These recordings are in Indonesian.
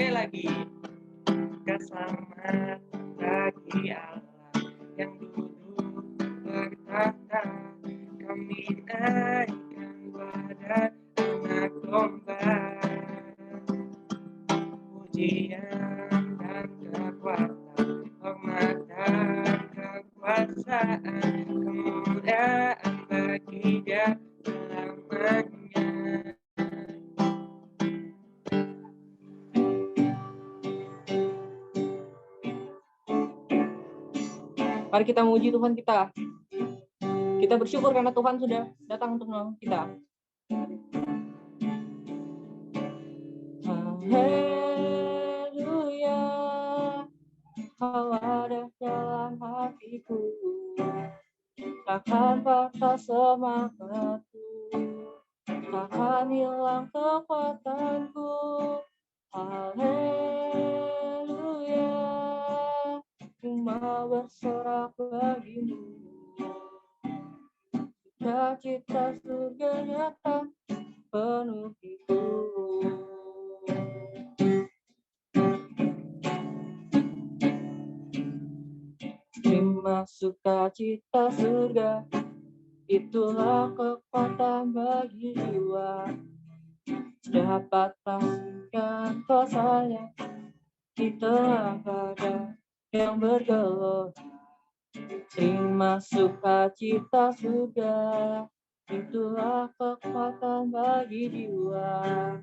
Sekali lagi, keselamatan bagi Allah yang duduk bertata. Kami naikkan badan anak domba. Pujian dan kekuatan, hormat dan kekuasaan, kemuliaan bagi Dia selamanya. Mari kita memuji Tuhan kita. Kita bersyukur karena Tuhan sudah datang untuk menolong kita. Haleluya, Kau ada dalam hatiku, takkan patah semangatku, takkan hilang kekuatanku. Haleluya, ku mau bersorak bagimu, cita-cita surga nyata penuh hidup. Terima sukacita surga, itulah kekuatan bagi jiwa. Dapat pastikan rasanya di tengah badai yang bergelora. Terima sukacita surga, itulah kekuatan bagi jiwa.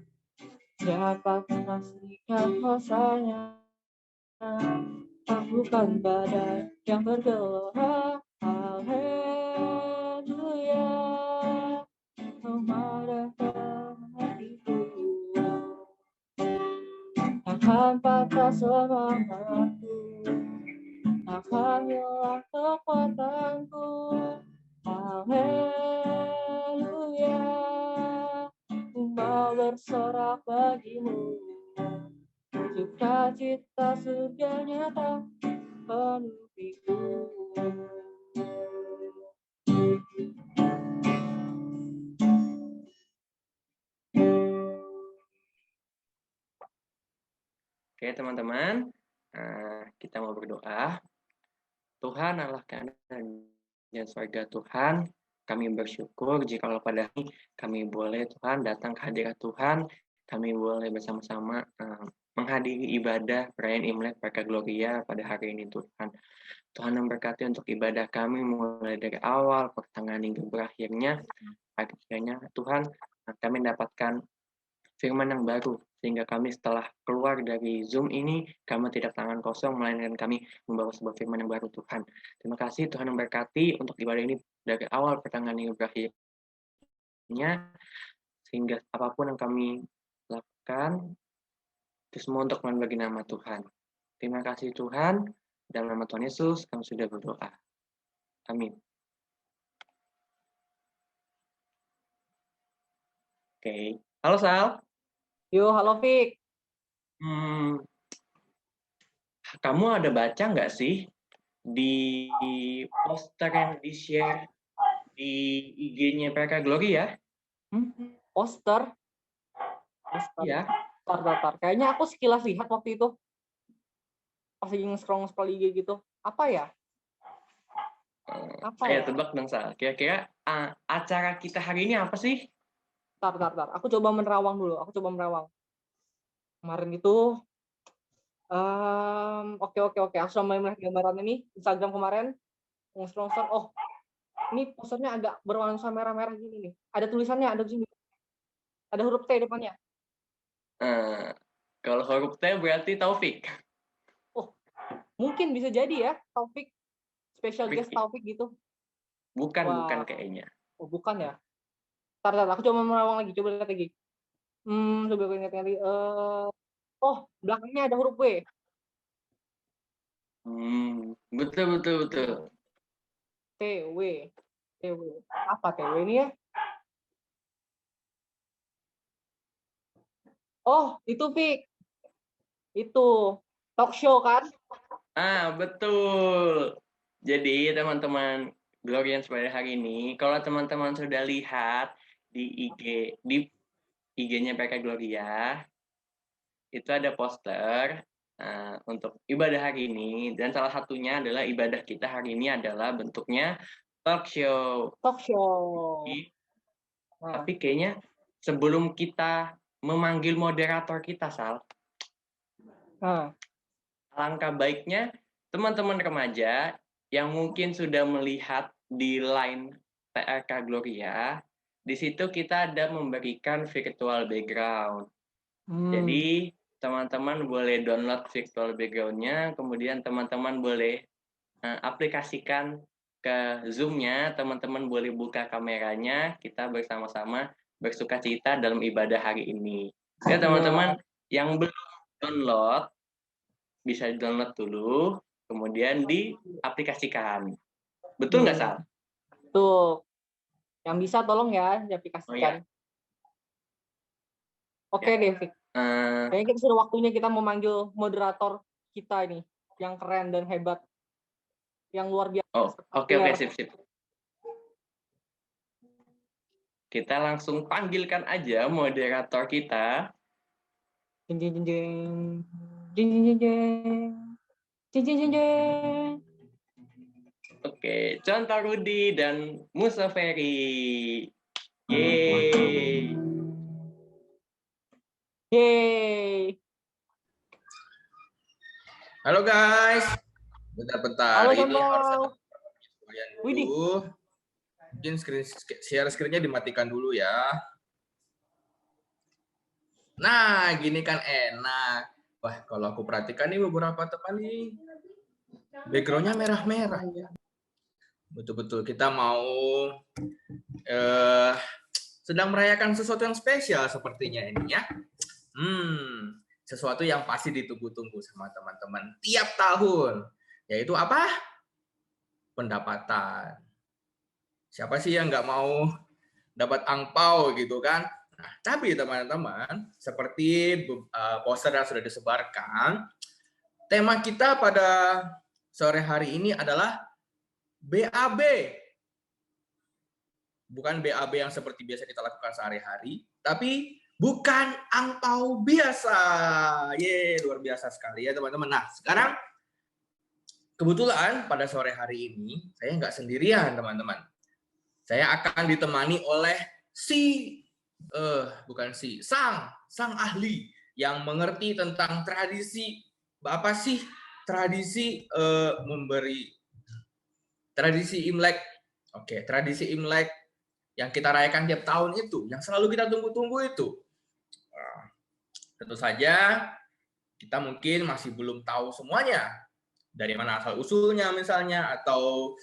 Dapat pastikan rasanya bukan badai yang bergelora. Haleluya, ada dalam hatiku, takkan patah semangatku, takkan hilang kekuatanku. Haleluya, ku mau bersorak bagimu, sukacita surga nyata penuh hidup. Oke teman-teman, kita mau berdoa. Tuhan Allah kanan dan surga Tuhan, kami bersyukur jikalau pada hari kami boleh Tuhan datang ke hadirat Tuhan, kami boleh bersama-sama menghadiri ibadah perayaan Imlek Peka Gloria pada hari ini Tuhan. Tuhan memberkati untuk ibadah kami mulai dari awal, pertengahan hingga berakhirnya. Akhirnya Tuhan kami mendapatkan firman yang baru, sehingga kami setelah keluar dari Zoom ini, kami tidak tangan kosong, melainkan kami membawa sebuah firman yang baru Tuhan. Terima kasih Tuhan memberkati untuk ibadah ini dari awal pertengahan hingga berakhirnya, sehingga apapun yang kami lakukan, itu semua untuk membagi nama Tuhan. Terima kasih Tuhan, dalam nama Tuhan Yesus kami sudah berdoa. Amin. Oke. Halo Sal. Yo, halo Fik. Kamu ada baca nggak sih di poster yang di-share di IG-nya PK Glory ya? Poster? Iya. Tar. Kayaknya aku sekilas lihat waktu itu. Pas lagi nge-scroll IG gitu. Apa ya? Ayo tebak dong, Sal. Kira-kira acara kita hari ini apa sih? Tar. Aku coba menerawang dulu. Kemarin itu oke. Aku sama melihat gambaran ini Instagram kemarin. Scroll. Oh, ini posternya agak berwarna merah-merah gini nih. Ada tulisannya, ada di sini. Ada huruf T depannya. Kalau huruf T berarti Taufik. Oh, mungkin bisa jadi ya, Taufik. Special guest Taufik gitu. Bukan kayaknya. Oh, bukan ya. Tar, aku coba menerawang lagi. Coba lihat lagi. Coba aku ingat lagi. Oh, belakangnya ada huruf W. Betul. TW. Apa TW ini ya? Oh, itu Fik. Itu talk show kan? Betul. Jadi teman-teman Glorians pada hari ini, kalau teman-teman sudah lihat di IG-nya PK Gloria, itu ada poster untuk ibadah hari ini, dan salah satunya adalah ibadah kita hari ini adalah bentuknya talk show. Talk show. Nah, Tapi kayaknya sebelum kita memanggil moderator kita, Sal, alangkah baiknya teman-teman remaja yang mungkin sudah melihat di line TRK Gloria, di situ kita ada memberikan virtual background. Jadi teman-teman boleh download virtual background-nya, kemudian teman-teman boleh aplikasikan ke Zoom-nya, teman-teman boleh buka kameranya, kita bersama-sama bersukacita dalam ibadah hari ini. Ya teman-teman yang belum download, bisa download dulu, kemudian diaplikasikan. Betul nggak, Sal? Tuh. Yang bisa tolong ya diaplikasikan. Oh, ya. Oke deh, Fik. Kayaknya kita sudah waktunya kita memanggil moderator kita ini, yang keren dan hebat, yang luar biasa. Oh, oke, sip. Kita langsung panggilkan aja moderator kita. Jeng jeng jeng jeng jeng jeng jeng jeng jeng jeng. Oke, Contoh Rudi dan Musa Ferry. Yeay. Yeay. Halo guys. Bentar-bentar. Halo, ini harus ada Widih. dulu. Mungkin share screen-nya dimatikan dulu ya. Nah, gini kan enak. Wah, kalau aku perhatikan nih beberapa teman nih background-nya merah-merah ya. Betul-betul kita mau sedang merayakan sesuatu yang spesial sepertinya ini ya. Sesuatu yang pasti ditunggu-tunggu sama teman-teman tiap tahun. Yaitu apa? Pendapatan. Siapa sih yang nggak mau dapat angpau gitu kan? Nah, tapi teman-teman, seperti poster yang sudah disebarkan, tema kita pada sore hari ini adalah BAB. Bukan BAB yang seperti biasa kita lakukan sehari-hari, tapi bukan angpau biasa. Yeay, luar biasa sekali ya teman-teman. Nah, sekarang kebetulan pada sore hari ini, saya nggak sendirian teman-teman. Saya akan ditemani oleh sang ahli yang mengerti tentang tradisi, apa sih tradisi tradisi Imlek. Oke, tradisi Imlek yang kita rayakan tiap tahun itu, yang selalu kita tunggu-tunggu itu. Tentu saja kita mungkin masih belum tahu semuanya, dari mana asal usulnya misalnya, atau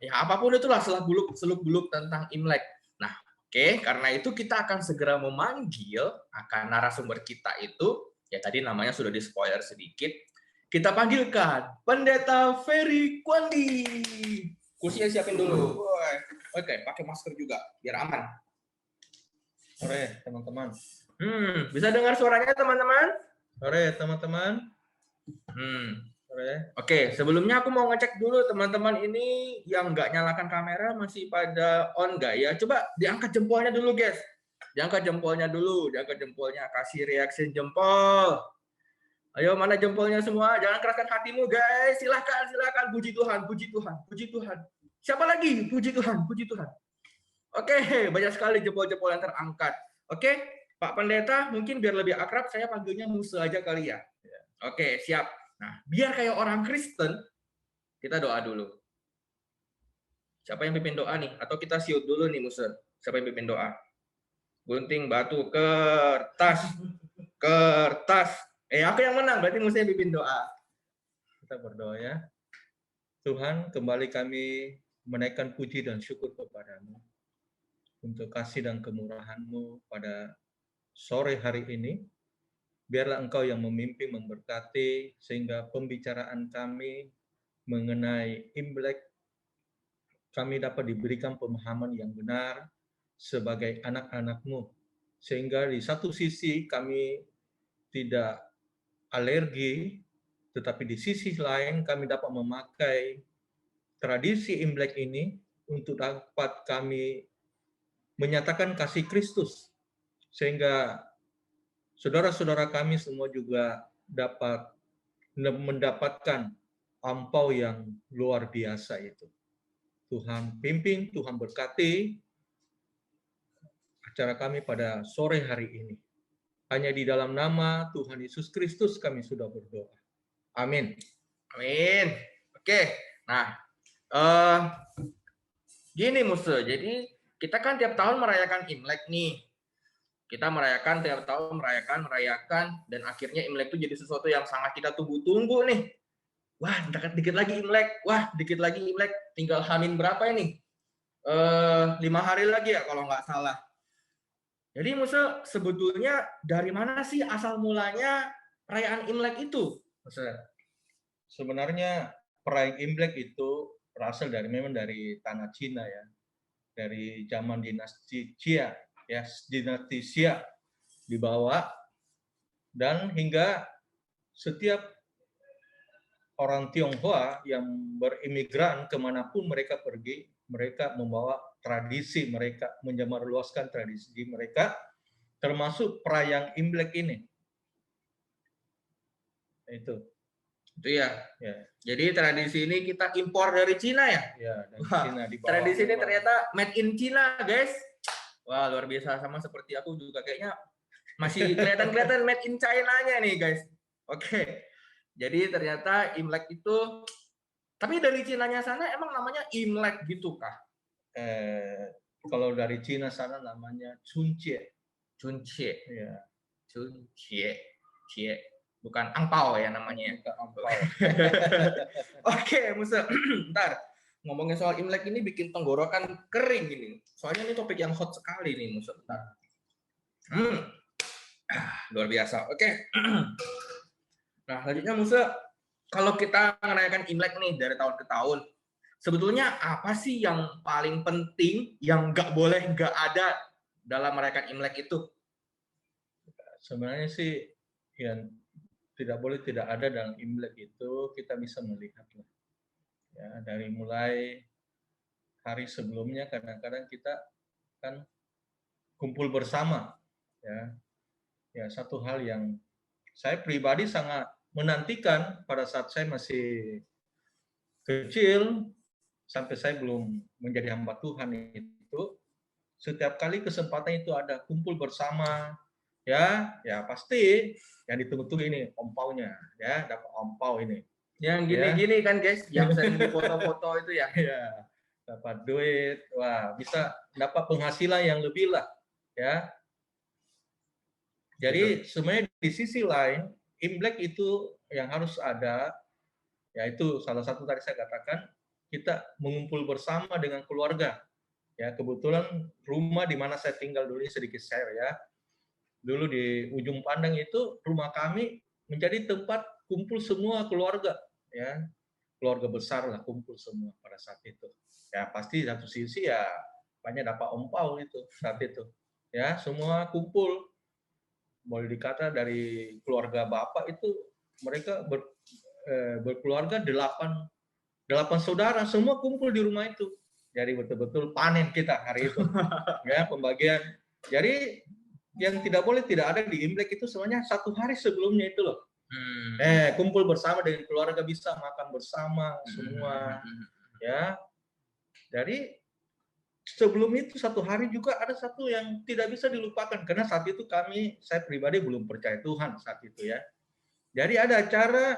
ya apapun itulah seluk-beluk tentang Imlek. Nah, oke, karena itu kita akan segera memanggil akan narasumber kita itu, ya tadi namanya sudah di-spoiler sedikit. Kita panggilkan Pendeta Ferry Kwandi. Kursinya siapin dulu. Oke, pakai masker juga biar aman. Sore teman-teman. Bisa dengar suaranya teman-teman? Sore teman-teman. Oke, sebelumnya aku mau ngecek dulu teman-teman ini yang nggak nyalakan kamera masih pada on nggak ya? Coba diangkat jempolnya dulu guys. Diangkat jempolnya dulu, kasih reaksi jempol. Ayo mana jempolnya semua? Jangan keraskan hatimu guys. Silakan. Puji Tuhan. Siapa lagi? Puji Tuhan. Oke, banyak sekali jempol-jempol yang terangkat. Oke, Pak Pendeta, mungkin biar lebih akrab saya panggilnya Musa aja kali ya. Oke, siap. Nah, biar kayak orang Kristen, kita doa dulu. Siapa yang pimpin doa nih? Atau kita siut dulu nih, Musa? Siapa yang pimpin doa? Gunting, batu, kertas. Aku yang menang, berarti Musa yang pimpin doa. Kita berdoa ya. Tuhan, kembali kami menaikkan puji dan syukur kepadamu untuk kasih dan kemurahan-Mu pada sore hari ini. Biarlah Engkau yang memimpin, memberkati, sehingga pembicaraan kami mengenai Imlek, kami dapat diberikan pemahaman yang benar sebagai anak-anak-Mu. Sehingga di satu sisi kami tidak alergi, tetapi di sisi lain kami dapat memakai tradisi Imlek ini untuk dapat kami menyatakan kasih Kristus. Sehingga saudara-saudara kami semua juga dapat mendapatkan ampau yang luar biasa itu. Tuhan pimpin, Tuhan berkati acara kami pada sore hari ini. Hanya di dalam nama Tuhan Yesus Kristus kami sudah berdoa. Amin. Amin. Oke. Nah, gini Musa. Jadi kita kan tiap tahun merayakan Imlek nih. Kita merayakan tiap tahun merayakan dan akhirnya Imlek itu jadi sesuatu yang sangat kita tunggu-tunggu nih. Wah, dikit lagi Imlek. Wah, dikit lagi Imlek. Tinggal Hamin berapa ini? 5 hari lagi ya kalau nggak salah. Jadi Musa, sebetulnya dari mana sih asal mulanya perayaan Imlek itu? Musa. Sebenarnya perayaan Imlek itu berasal memang dari tanah Cina ya. Dari zaman dinasti Xia ya, dinasti Xia dibawa dan hingga setiap orang Tionghoa yang berimigran kemanapun mereka pergi, mereka membawa tradisi mereka, menyebarluaskan tradisi mereka, termasuk perayaan Imlek ini. Itu ya. Jadi tradisi ini kita impor dari Cina ya? Ya, dari Cina dibawa. Tradisi ini ternyata made in Cina, guys. Wah, luar biasa, sama seperti aku juga kayaknya masih kelihatan made in China-nya nih, guys. Oke. Jadi ternyata Imlek itu, tapi dari Cina-nya sana emang namanya Imlek gitu kah? Kalau dari Cina sana namanya Chunjie. Chunjie. Ya. Chunjie. Bukan angpao ya namanya. Bukan angpao. Oke, Musa. Bentar. Ngomongin soal Imlek ini bikin tenggorokan kering ini. Soalnya ini topik yang hot sekali nih, Musa. Bentar. Luar biasa. Oke. Nah, selanjutnya Musa, kalau kita merayakan Imlek nih dari tahun ke tahun, sebetulnya apa sih yang paling penting yang nggak ada dalam merayakan Imlek itu? Sebenarnya sih yang tidak boleh tidak ada dalam Imlek itu kita bisa melihat lah. Ya, dari mulai hari sebelumnya kadang-kadang kita kan kumpul bersama ya. Ya, satu hal yang saya pribadi sangat menantikan pada saat saya masih kecil sampai saya belum menjadi hamba Tuhan itu, setiap kali kesempatan itu ada kumpul bersama ya pasti yang ditunggu-tunggu ini ompaunya ya, dapat ompau ini. Yang gini-gini kan guys, yang sering di foto-foto itu ya. Ya, dapat duit, wah bisa dapat penghasilan yang lebih lah ya. Jadi sebenarnya di sisi lain Imlek itu yang harus ada, yaitu salah satu tadi saya katakan, kita mengumpul bersama dengan keluarga. Ya, kebetulan rumah di mana saya tinggal dulu ini sedikit share ya. Dulu di ujung pandang itu rumah kami menjadi tempat kumpul semua keluarga. Ya, keluarga besar lah kumpul semua pada saat itu. Ya pasti satu sisi ya banyak dapat ompau itu saat itu. Ya, semua kumpul. Boleh dikata dari keluarga bapak itu mereka berkeluarga 8 saudara semua kumpul di rumah itu. Jadi betul-betul panen kita hari itu. Ya, pembagian. Jadi yang tidak boleh tidak ada di Imlek itu sebenarnya 1 hari sebelumnya itu loh. Kumpul bersama dengan keluarga, bisa makan bersama semua. Ya. Jadi sebelum itu 1 hari juga ada satu yang tidak bisa dilupakan karena saat itu saya pribadi belum percaya Tuhan saat itu ya. Jadi ada acara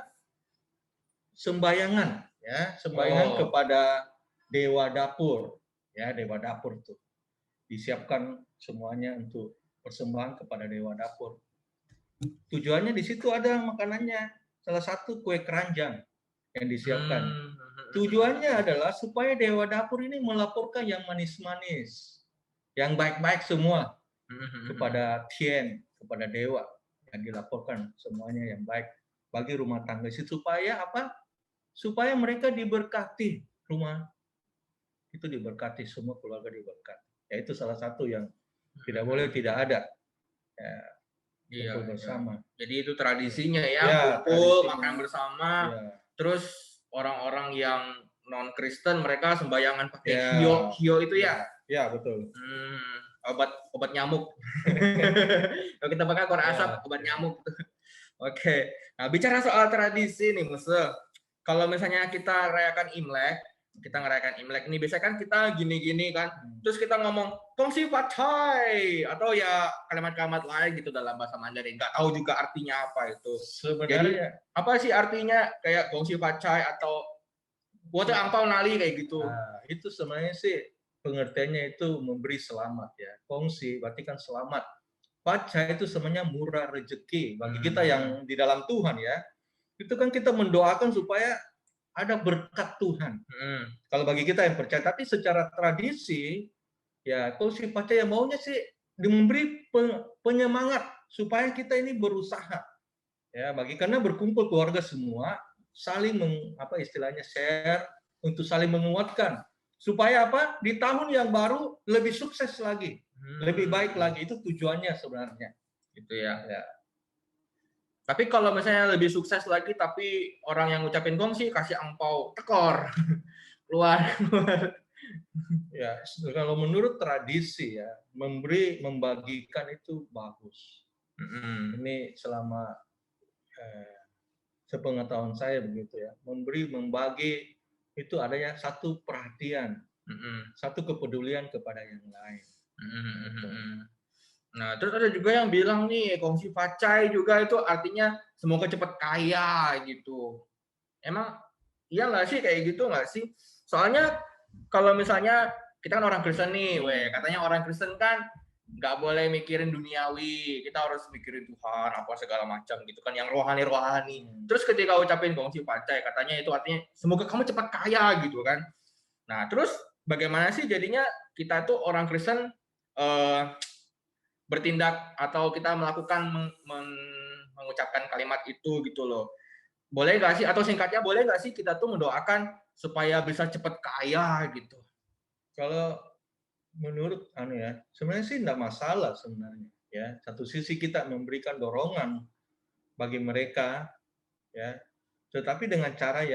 sembayangan ya, sembayangan kepada dewa dapur ya, dewa dapur tuh. Disiapkan semuanya untuk persembahan kepada dewa dapur. Tujuannya di situ ada makanannya, salah satu kue keranjang yang disiapkan. Tujuannya adalah supaya dewa dapur ini melaporkan yang manis-manis, yang baik-baik semua kepada Tien, kepada dewa, yang dilaporkan semuanya yang baik bagi rumah tangga itu supaya apa? Supaya mereka diberkati, rumah itu diberkati, semua keluarga diberkati. Ya itu salah satu yang tidak boleh tidak ada. Ya, kumpul bersama. Jadi itu tradisinya ya, kumpul makan bersama. Ya. Terus orang-orang yang non Kristen mereka sembayangan pakai hio itu ya. Ya betul. obat nyamuk. Kalau kita bakar korek asap, obat nyamuk. Oke. Nah, bicara soal tradisi nih, Musa. Kalau misalnya kita rayakan Imlek, ini biasanya kan kita gini-gini kan. Terus kita ngomong Kongsi Pacai atau ya kalimat-kalimat lain gitu dalam bahasa Mandarin. Nggak tahu juga artinya apa itu. Sebenarnya Jadi apa sih artinya kayak Kongsi Pacai atau Wote Angpau Nali kayak gitu? Nah, itu sebenarnya sih pengertiannya itu memberi selamat ya. Kongsi berarti kan selamat. Pacai itu sebenarnya murah rezeki bagi kita yang di dalam Tuhan ya. Itu kan kita mendoakan supaya ada berkat Tuhan. Kalau bagi kita yang percaya, tapi secara tradisi ya Kongsi Pacai yang maunya sih memberi penyemangat supaya kita ini berusaha. Ya, karena berkumpul keluarga semua saling istilahnya share untuk saling menguatkan supaya apa di tahun yang baru lebih sukses lagi, lebih baik lagi, itu tujuannya sebenarnya gitu ya. Tapi kalau misalnya lebih sukses lagi tapi orang yang ngucapin kongsi kasih angpau tekor keluar. Ya, kalau menurut tradisi ya membagikan itu bagus. Ini selama sepengetahuan saya begitu ya, membagi itu adanya satu perhatian, satu kepedulian kepada yang lain. Nah, terus ada juga yang bilang nih Kongsi Pacai juga itu artinya semoga cepat kaya gitu. Emang iya nggak sih kayak gitu nggak sih? Soalnya kalau misalnya kita kan orang Kristen nih, katanya orang Kristen kan nggak boleh mikirin duniawi, kita harus mikirin Tuhan apa segala macam gitu kan, yang rohani. Terus ketika ucapin Kongsi Pacai katanya itu artinya semoga kamu cepat kaya gitu kan. Nah terus bagaimana sih jadinya kita tuh orang Kristen bertindak atau kita melakukan mengucapkan kalimat itu gitu loh. Boleh nggak sih, atau singkatnya boleh nggak sih kita tuh mendoakan supaya bisa cepat kaya gitu? Kalau menurut sebenarnya sih tidak masalah sebenarnya ya. Satu sisi kita memberikan dorongan bagi mereka ya, tetapi dengan cara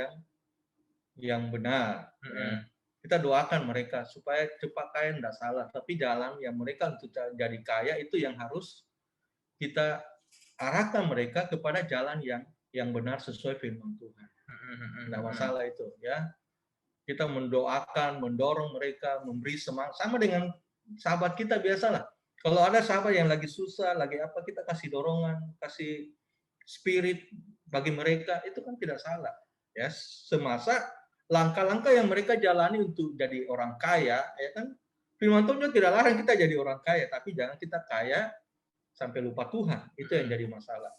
yang benar. Ya. Kita doakan mereka supaya cepat kaya tidak salah, tapi jalan yang mereka untuk jadi kaya itu yang harus kita arahkan mereka kepada jalan yang benar sesuai firman Tuhan. Tidak masalah itu ya. Kita mendoakan, mendorong mereka, memberi semangat. Sama dengan sahabat kita biasalah. Kalau ada sahabat yang lagi susah, lagi apa, kita kasih dorongan, kasih spirit bagi mereka, itu kan tidak salah. Ya, semasa langkah-langkah yang mereka jalani untuk jadi orang kaya, ya kan, firman Tuhan tidak larang kita jadi orang kaya, tapi jangan kita kaya sampai lupa Tuhan. Itu yang jadi masalah.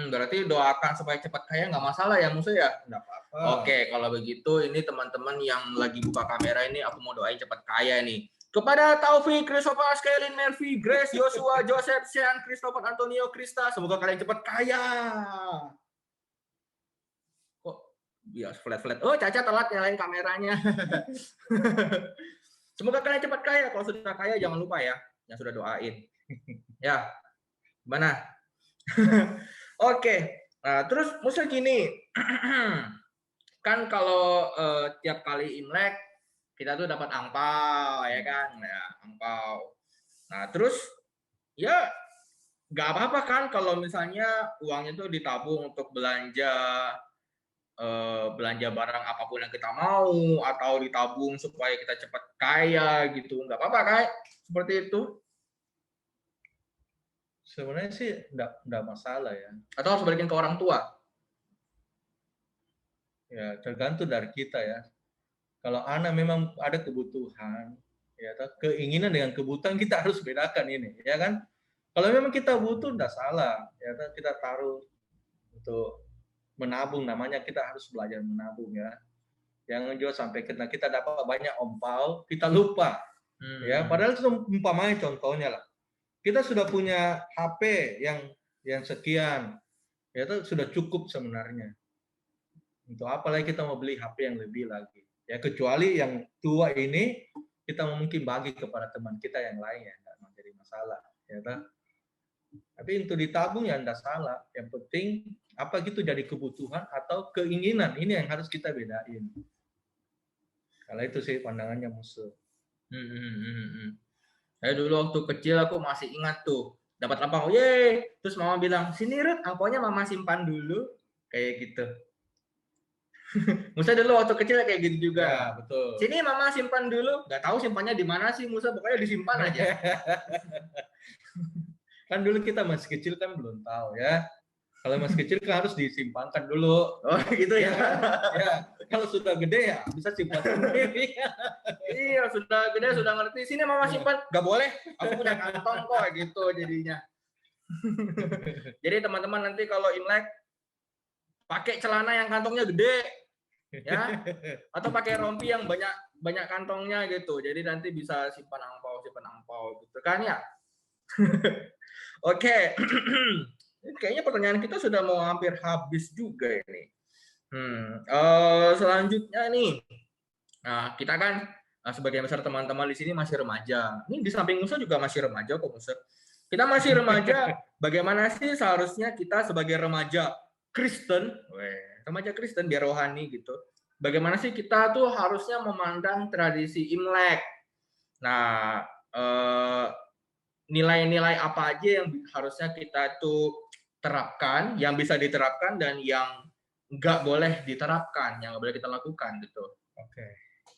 Berarti doakan supaya cepat kaya nggak masalah ya Musa ya? Nggak apa-apa. Oke, kalau begitu ini teman-teman yang lagi buka kamera ini aku mau doain cepat kaya nih. Kepada Taufik, Christopher, Skelin, Mervi, Grace, Joshua, Joseph, Sean, Christopher, Antonio, Krista, semoga kalian cepat kaya. Kok biar flat-flat? Oh, Caca telat nyalain kameranya. Semoga kalian cepat kaya. Kalau sudah kaya jangan lupa ya, yang sudah doain. Ya, mana? Oke, nah, terus Musa gini, kan kalau tiap kali Imlek kita tuh dapat angpau, ya kan, ya, angpau. Nah, terus ya nggak apa-apa kan kalau misalnya uangnya tuh ditabung untuk belanja barang apapun yang kita mau atau ditabung supaya kita cepat kaya gitu, nggak apa-apa kan? Seperti itu. Sebenarnya sih enggak masalah ya. Atau harus balikin ke orang tua? Ya, tergantung dari kita ya. Kalau anak memang ada kebutuhan, ya keinginan dengan kebutuhan kita harus bedakan ini, ya kan? Kalau memang kita butuh enggak salah, ya kita taruh untuk menabung, namanya kita harus belajar menabung ya. Jangan juga sampai kita dapat banyak ompau, kita lupa. Ya, padahal itu umpamanya contohnya lah. Kita sudah punya HP yang sekian, ya itu sudah cukup sebenarnya. Untuk apa lagi kita mau beli HP yang lebih lagi? Ya kecuali yang tua ini kita mungkin bagi kepada teman kita yang lain ya, nggak menjadi masalah. Ya kan? Tapi untuk ditabung ya tidak salah. Yang penting apa gitu jadi kebutuhan atau keinginan, ini yang harus kita bedain. Kalau itu sih pandangannya Musa. Saya dulu waktu kecil aku masih ingat tuh, dapat angpau, ye. Terus mama bilang, sini Ruth, angpaunya mama simpan dulu, kayak gitu. Musa dulu waktu kecil kayak gitu juga. Ya, betul. Sini mama simpan dulu, nggak tahu simpannya di mana sih Musa, pokoknya disimpan aja. Kan dulu kita masih kecil kan belum tahu ya. Kalau masih kecil kan harus disimpankan dulu. Oh gitu ya. Ya, kalau sudah gede ya bisa simpan sendiri. Iya, sudah gede, sudah ngerti. Sini mama simpan, nggak boleh. Aku punya kantong kok, gitu jadinya. Jadi teman-teman nanti kalau Imlek pakai celana yang kantongnya gede, ya, atau pakai rompi yang banyak kantongnya gitu. Jadi nanti bisa simpan angpau gitu kan ya. Oke. Kayaknya pertanyaan kita sudah mau hampir habis juga ini. Selanjutnya nih. Nah, kita kan sebagian besar teman-teman di sini masih remaja. Ini di samping Musa juga masih remaja kok, Musa. Kita masih remaja. Bagaimana sih seharusnya kita sebagai remaja Kristen, remaja Kristen biar rohani gitu. Bagaimana sih kita tuh harusnya memandang tradisi Imlek? Nah, nilai-nilai apa aja yang harusnya kita tuh terapkan, yang bisa diterapkan dan yang nggak boleh diterapkan, yang nggak boleh kita lakukan gitu. Oke,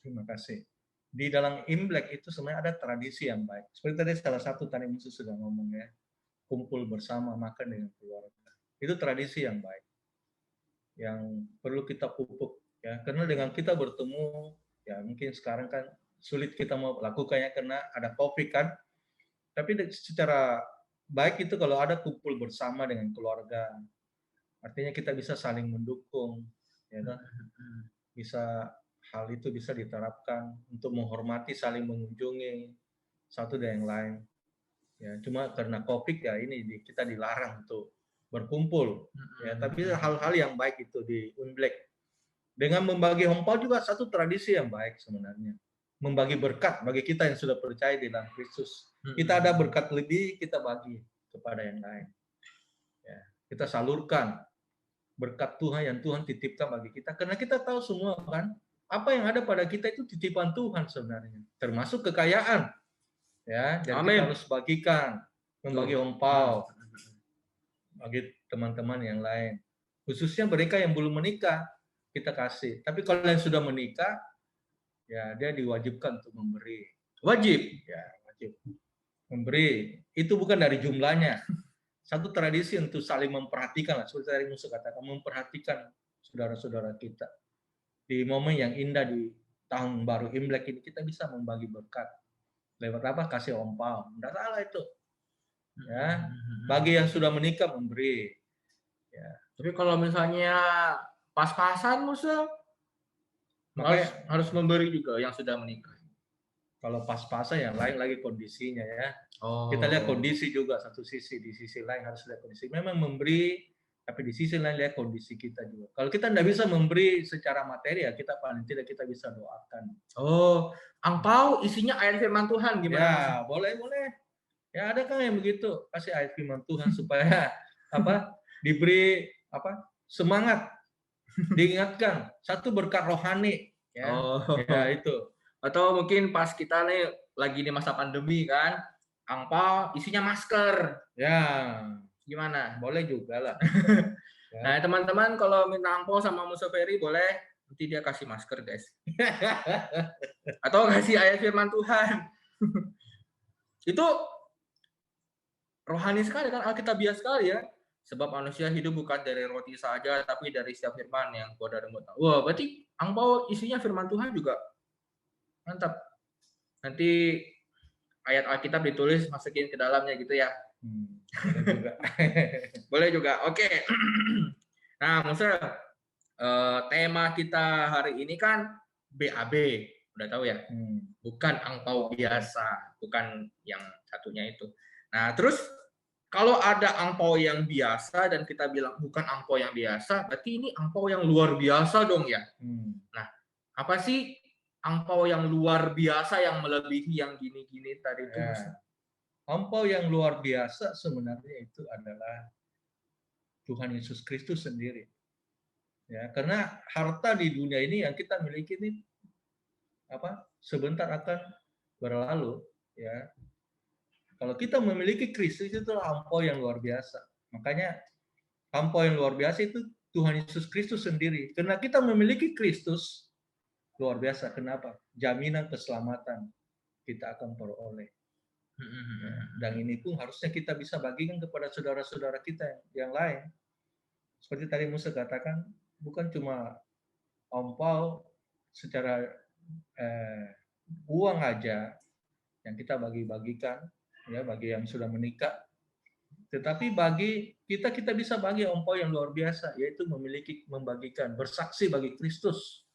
terima kasih. Di dalam Imlek itu sebenarnya ada tradisi yang baik. Seperti tadi salah satu tadi Musa sudah ngomong ya, kumpul bersama makan dengan keluarga. Itu tradisi yang baik, yang perlu kita pupuk ya. Karena dengan kita bertemu ya mungkin sekarang kan sulit kita mau lakukannya karena ada COVID kan. Tapi secara baik itu kalau ada kumpul bersama dengan keluarga, artinya kita bisa saling mendukung, ya kan? Bisa hal itu bisa diterapkan untuk menghormati, saling mengunjungi satu dan yang lain. Ya, cuma karena COVID ya ini kita dilarang untuk berkumpul. Ya, tapi hal-hal yang baik itu di Imlek. Dengan membagi hongpao juga satu tradisi yang baik sebenarnya. Membagi berkat bagi kita yang sudah percaya di dalam Kristus. Kita ada berkat lebih, kita bagi kepada yang lain. Ya, kita salurkan berkat Tuhan yang Tuhan titipkan bagi kita. Karena kita tahu semua kan, apa yang ada pada kita itu titipan Tuhan sebenarnya. Termasuk kekayaan. Ya, dan kita harus bagikan, membagi hongpao bagi teman-teman yang lain. Khususnya mereka yang belum menikah, kita kasih. Tapi kalau yang sudah menikah, ya dia diwajibkan untuk memberi. Wajib. Ya, wajib. Memberi. Itu bukan dari jumlahnya. Satu tradisi untuk saling memperhatikan, seperti tadi Musa katakan, memperhatikan saudara-saudara kita. Di momen yang indah di tahun baru Imlek ini, kita bisa membagi berkat. Lewat apa? Kasih hongpao. Tidak salah itu. Ya, bagi yang sudah menikah memberi. Ya. Tapi kalau misalnya pas-pasan Musa, harus memberi juga yang sudah menikah. Kalau pas-pasan yang lain lagi kondisinya ya. Oh. Kita lihat kondisi juga satu sisi, di sisi lain harus lihat kondisi. Memang memberi, tapi di sisi lain lihat kondisi kita juga. Kalau kita tidak bisa memberi secara materi, ya kita paling tidak kita bisa doakan. Oh, angpau isinya ayat firman Tuhan gimana? Ya, boleh. Ya ada kan yang begitu, kasih ayat firman Tuhan supaya apa? Diberi apa? Semangat, diingatkan. Satu berkat rohani, ya. Ya itu. Atau mungkin pas kita nih lagi di masa pandemi kan, angpau isinya masker. Ya, gimana? Boleh juga lah. Ya. Nah, teman-teman kalau minta angpau sama Musa Ferry boleh, nanti dia kasih masker, guys. Atau kasih ayat firman Tuhan. Itu rohani sekali kan, alkitabiah sekali ya. Sebab manusia hidup bukan dari roti saja, tapi dari setiap firman yang keluar dari mulut. Wah, berarti angpau isinya firman Tuhan juga. Mantap. Nanti ayat Alkitab ditulis masukin ke dalamnya gitu ya. Boleh juga. Boleh juga. Oke. Nah, Musa, tema kita hari ini kan BAB. Udah tahu ya? Bukan angpau biasa, bukan yang satunya itu. Nah, terus kalau ada angpau yang biasa dan kita bilang bukan angpau yang biasa, berarti ini angpau yang luar biasa dong ya. Nah, apa sih angpau yang luar biasa yang melebihi yang gini-gini tadi itu? Ya. Angpau yang luar biasa sebenarnya itu adalah Tuhan Yesus Kristus sendiri. Ya, karena harta di dunia ini yang kita miliki ini sebentar akan berlalu, ya. Kalau kita memiliki Kristus itu lampau yang luar biasa. Makanya lampau yang luar biasa itu Tuhan Yesus Kristus sendiri. Karena kita memiliki Kristus luar biasa. Kenapa? Jaminan keselamatan kita akan peroleh. Dan ini pun harusnya kita bisa bagikan kepada saudara-saudara kita yang lain. Seperti tadi Musa katakan, bukan cuma ampau secara uang aja yang kita bagi-bagikan ya bagi yang sudah menikah, tetapi bagi kita bisa bagi ampau yang luar biasa, yaitu membagikan, bersaksi bagi Kristus,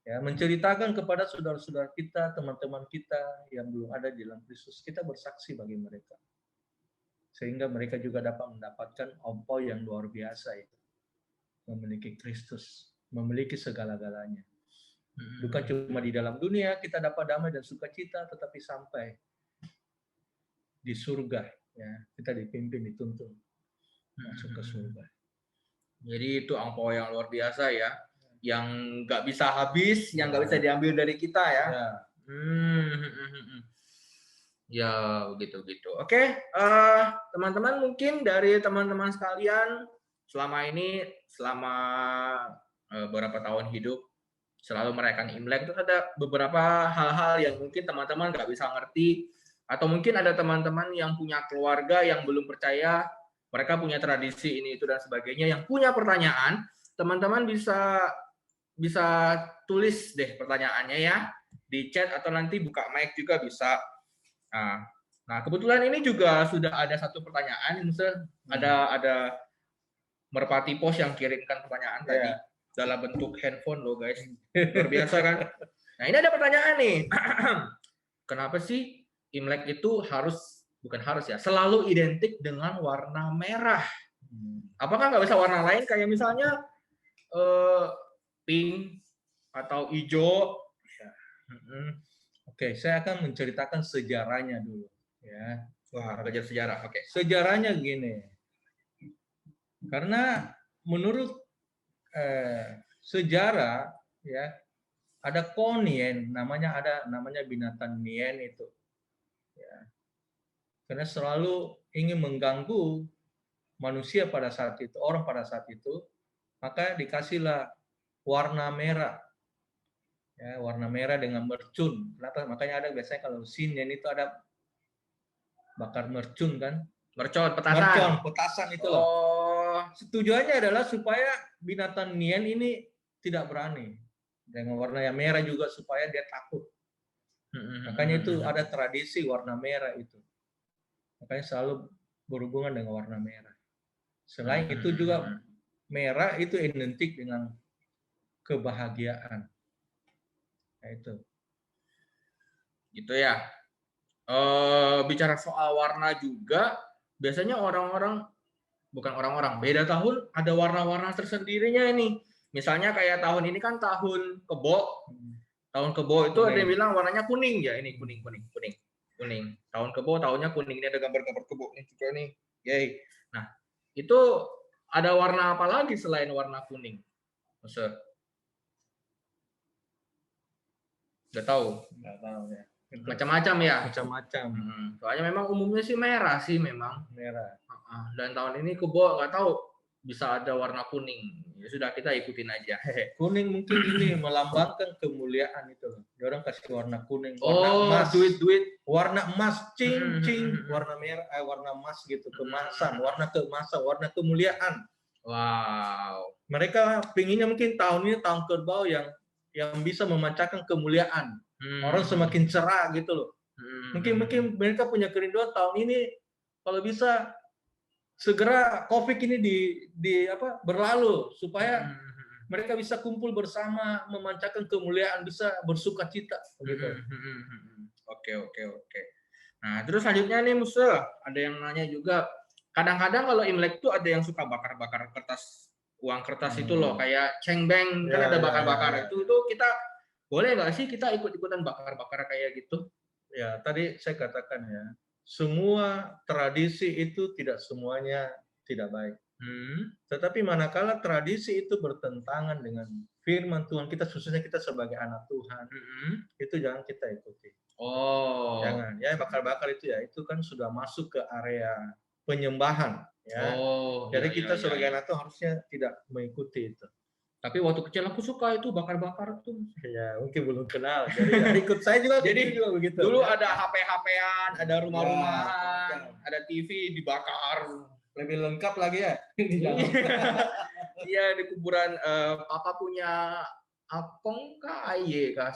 ya, menceritakan kepada saudara-saudara kita, teman-teman kita yang belum ada di dalam Kristus, kita bersaksi bagi mereka, sehingga mereka juga dapat mendapatkan ampau yang luar biasa itu, memiliki Kristus, memiliki segala-galanya. Bukan cuma di dalam dunia kita dapat damai dan sukacita, tetapi sampai di surga, ya kita dipimpin, dituntun masuk ke surga. Jadi itu ampau yang luar biasa ya, yang nggak bisa habis, yang nggak bisa diambil dari kita ya. Ya begitu. Oke, teman-teman, mungkin dari teman-teman sekalian selama beberapa tahun hidup selalu merayakan Imlek, itu ada beberapa hal-hal yang mungkin teman-teman nggak bisa ngerti, atau mungkin ada teman-teman yang punya keluarga yang belum percaya, mereka punya tradisi ini itu dan sebagainya, yang punya pertanyaan, teman-teman bisa tulis deh pertanyaannya ya di chat, atau nanti buka mic juga bisa. Nah kebetulan ini juga sudah ada satu pertanyaan, misalnya ada Merpati Pos yang kirimkan pertanyaan tadi dalam bentuk handphone loh guys, luar biasa kan. Nah ini ada pertanyaan nih, kenapa sih Imlek itu selalu identik dengan warna merah? Apakah nggak bisa warna lain kayak misalnya pink atau hijau? Oke, saya akan menceritakan sejarahnya dulu ya. Wah, belajar sejarah. Oke. Sejarahnya gini. Karena menurut sejarah ya, ada konien, namanya binatang nien itu. Ya. Karena selalu ingin mengganggu manusia pada saat itu, orang pada saat itu, maka dikasihlah warna merah. Ya, warna merah dengan mercun. Kenapa? Makanya ada biasanya kalau sinien itu ada bakar mercun kan? Mercon, petasan itu loh. Tujuannya adalah supaya binatang nien ini tidak berani. Dengan warna yang merah juga supaya dia takut. Makanya itu ada tradisi warna merah itu. Makanya selalu berhubungan dengan warna merah. Selain itu juga merah itu identik dengan kebahagiaan. Nah, itu. Gitu ya. Bicara soal warna juga, biasanya beda tahun ada warna-warna tersendirinya ini. Misalnya kayak tahun ini kan tahun kebo. Tahun kebo itu ada yang bilang warnanya kuning ya, ini kuning. Tahun kebo tahunnya kuning, ini ada gambar-gambar kebo ini juga nih. Yay. Nah, itu ada warna apa lagi selain warna kuning? Maksud? Nggak tahu ya. Macam-macam ya. Macam-macam. Soalnya memang umumnya sih merah sih memang. Merah. Dan tahun ini kebo nggak tahu bisa ada warna kuning. Ya sudah, kita ikutin aja. Kuning mungkin ini melambangkan kemuliaan itu. Dia orang kasih warna kuning, warna emas, duit. Warna emas, cing, warna merah, warna emas gitu, keemasan, warna kemuliaan. Wow. Mereka pinginnya mungkin tahun ini tahun kerbau yang bisa memancarkan kemuliaan. Orang semakin cerah gitu loh. Mungkin mereka punya kerinduan tahun ini kalau bisa segera COVID ini berlalu supaya mereka bisa kumpul bersama, memancarkan kemuliaan, bisa bersukacita begitu. Oke. Nah, terus selanjutnya nih Musa, ada yang nanya juga. Kadang-kadang kalau Imlek tuh ada yang suka bakar-bakar uang kertas itu loh, kayak cengbeng kan ada bakar-bakar itu kita boleh nggak sih kita ikut-ikutan bakar-bakar kayak gitu? Ya, tadi saya katakan ya, semua tradisi itu tidak semuanya tidak baik. Tetapi manakala tradisi itu bertentangan dengan firman Tuhan kita, khususnya kita sebagai anak Tuhan, itu jangan kita ikuti. Oh. Jangan. Ya bakar-bakar itu kan sudah masuk ke area penyembahan. Ya. Oh. Jadi iya, kita iya, sebagai iya. anak tuh harusnya tidak mengikuti itu. Tapi waktu kecil aku suka itu bakar-bakar tuh. Ya mungkin belum kenal. Jadi ya, ikut saya juga. Jadi, juga begitu. Dulu ada HP-HP-an, ada rumah-rumahan, Ya. ada TV dibakar. Lebih lengkap lagi ya di dalam. Iya, di kuburan papa punya apong kah aye kah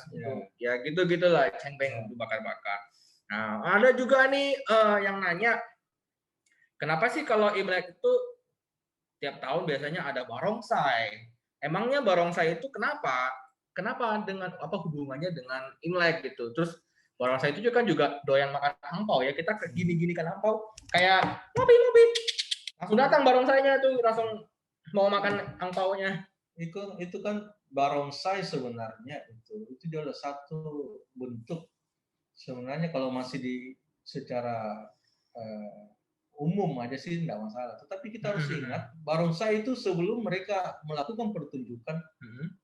ya gitu-gitulah cengbeng dibakar-bakar. Nah, ada juga nih yang nanya, kenapa sih kalau Imlek itu tiap tahun biasanya ada barongsai? Emangnya barongsai itu kenapa? Kenapa dengan apa hubungannya dengan Imlek gitu? Terus barongsai itu juga doyan makan angpau ya. Kita gini-gini kan angpau kayak mobi langsung datang barongsainya tuh langsung mau makan angpaunya. Itu kan barongsai sebenarnya itu adalah satu bentuk sebenarnya kalau masih secara umum aja sih tidak masalah. Tetapi kita harus ingat barongsai itu sebelum mereka melakukan pertunjukan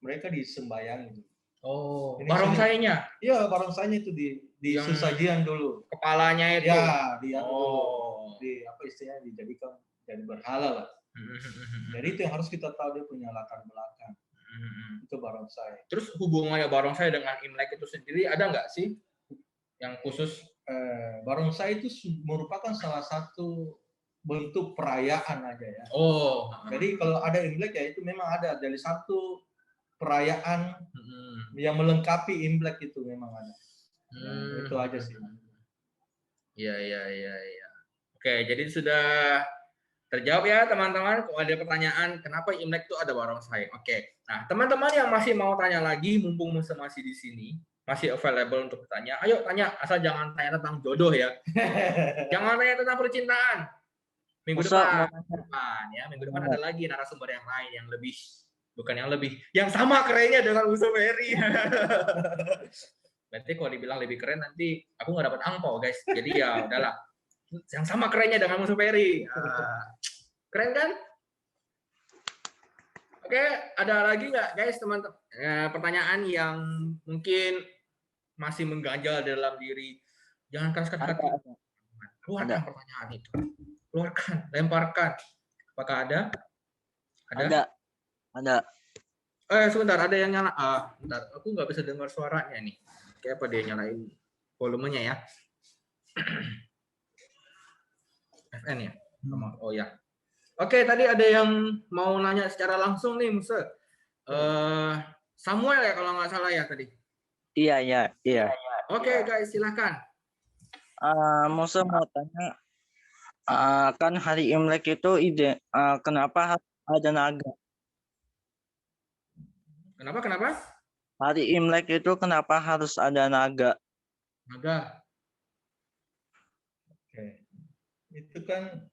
mereka disembayangi. Oh, barongsainya? Iya, barongsainya itu di sesajian dulu. Kepalanya itu. Ya, dia dulu. Apa istilahnya dijadikan jadi berhala lah. Jadi itu yang harus kita tahu dia punya latar belakang. Itu barongsai. Terus hubungannya barongsai dengan Imlek itu sendiri ada nggak sih yang khusus? Barongsai itu merupakan salah satu bentuk perayaan aja ya. Oh. Jadi kalau ada Imlek ya itu memang ada dari satu perayaan yang melengkapi Imlek itu memang ada. Itu aja sih. Iya. Oke, jadi sudah terjawab ya teman-teman. Kalau ada pertanyaan kenapa Imlek itu ada barongsai. Oke. Nah, teman-teman yang masih mau tanya lagi mumpung masih di sini, masih available untuk bertanya. Ayo tanya, asal jangan tanya tentang jodoh ya. Jangan tanya tentang percintaan. Minggu depan ada lagi narasumber yang lain yang lebih yang sama kerennya dengan Musa Ferry. Berarti kalau dibilang lebih keren nanti aku nggak dapat angpau guys. Jadi ya udahlah. Yang sama kerennya dengan Musa Ferry. Keren kan? Oke, ada lagi nggak guys teman-teman pertanyaan yang mungkin masih mengganjal dalam diri? Jangan keraskan hati. Keluarkan pertanyaan itu. Keluarkan, lemparkan. Apakah ada? Ada. Sebentar, ada yang nyala. Bentar, aku nggak bisa dengar suaranya nih. Kayak apa dia nyalain volumenya ya? FN ya? Oh ya. Oke, tadi ada yang mau nanya secara langsung nih, Musa. Samuel ya kalau nggak salah ya tadi. Iya. Oke, guys, silakan. Musa mau tanya, kan hari Imlek itu kenapa ada naga? Kenapa? Hari Imlek itu kenapa harus ada naga? Naga. Oke. Itu kan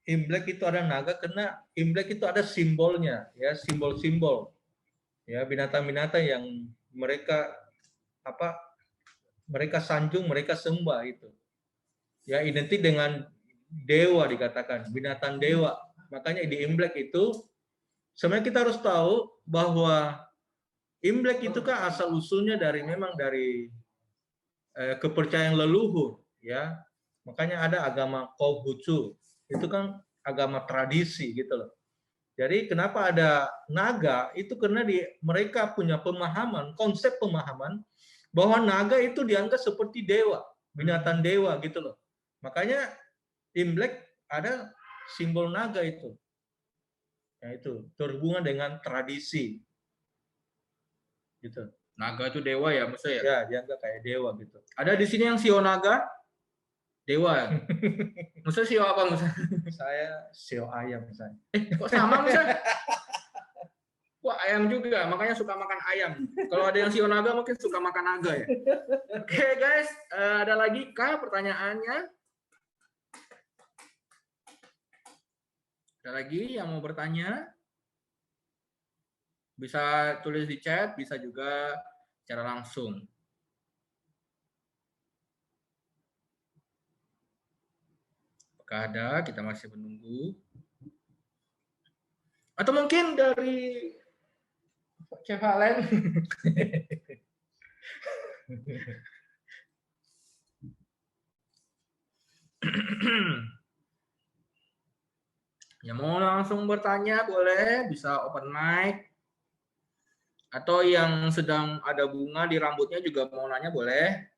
Imlek itu ada naga karena Imlek itu ada simbolnya, ya simbol-simbol, ya binatang-binatang yang mereka sanjung, mereka sembah itu, ya identik dengan dewa dikatakan binatang dewa. Makanya di Imlek itu sebenarnya kita harus tahu bahwa Imlek itu kan asal usulnya memang dari kepercayaan leluhur, ya. Makanya ada agama Konghucu. Itu kan agama tradisi gitu loh. Jadi kenapa ada naga itu karena mereka punya konsep pemahaman bahwa naga itu dianggap seperti dewa, binatang dewa gitu loh. Makanya Imlek ada simbol naga itu. Ya itu terhubungan dengan tradisi. Gitu. Naga itu dewa ya, maksudnya ya? Ya, dianggap kayak dewa gitu. Ada di sini yang sio naga? Dewa. Musa sio apa Musa? Saya sio ayam misalnya. Kok sama Musa? Wah, ayam juga, makanya suka makan ayam. Kalau ada yang sio naga mungkin suka makan naga ya. Oke, guys, ada lagi kah pertanyaannya? Ada lagi yang mau bertanya? Bisa tulis di chat, bisa juga secara langsung. Apakah ada? Kita masih menunggu. Atau mungkin dari Chef Halen. Yang mau langsung bertanya boleh, bisa open mic. Atau yang sedang ada bunga di rambutnya juga mau nanya boleh.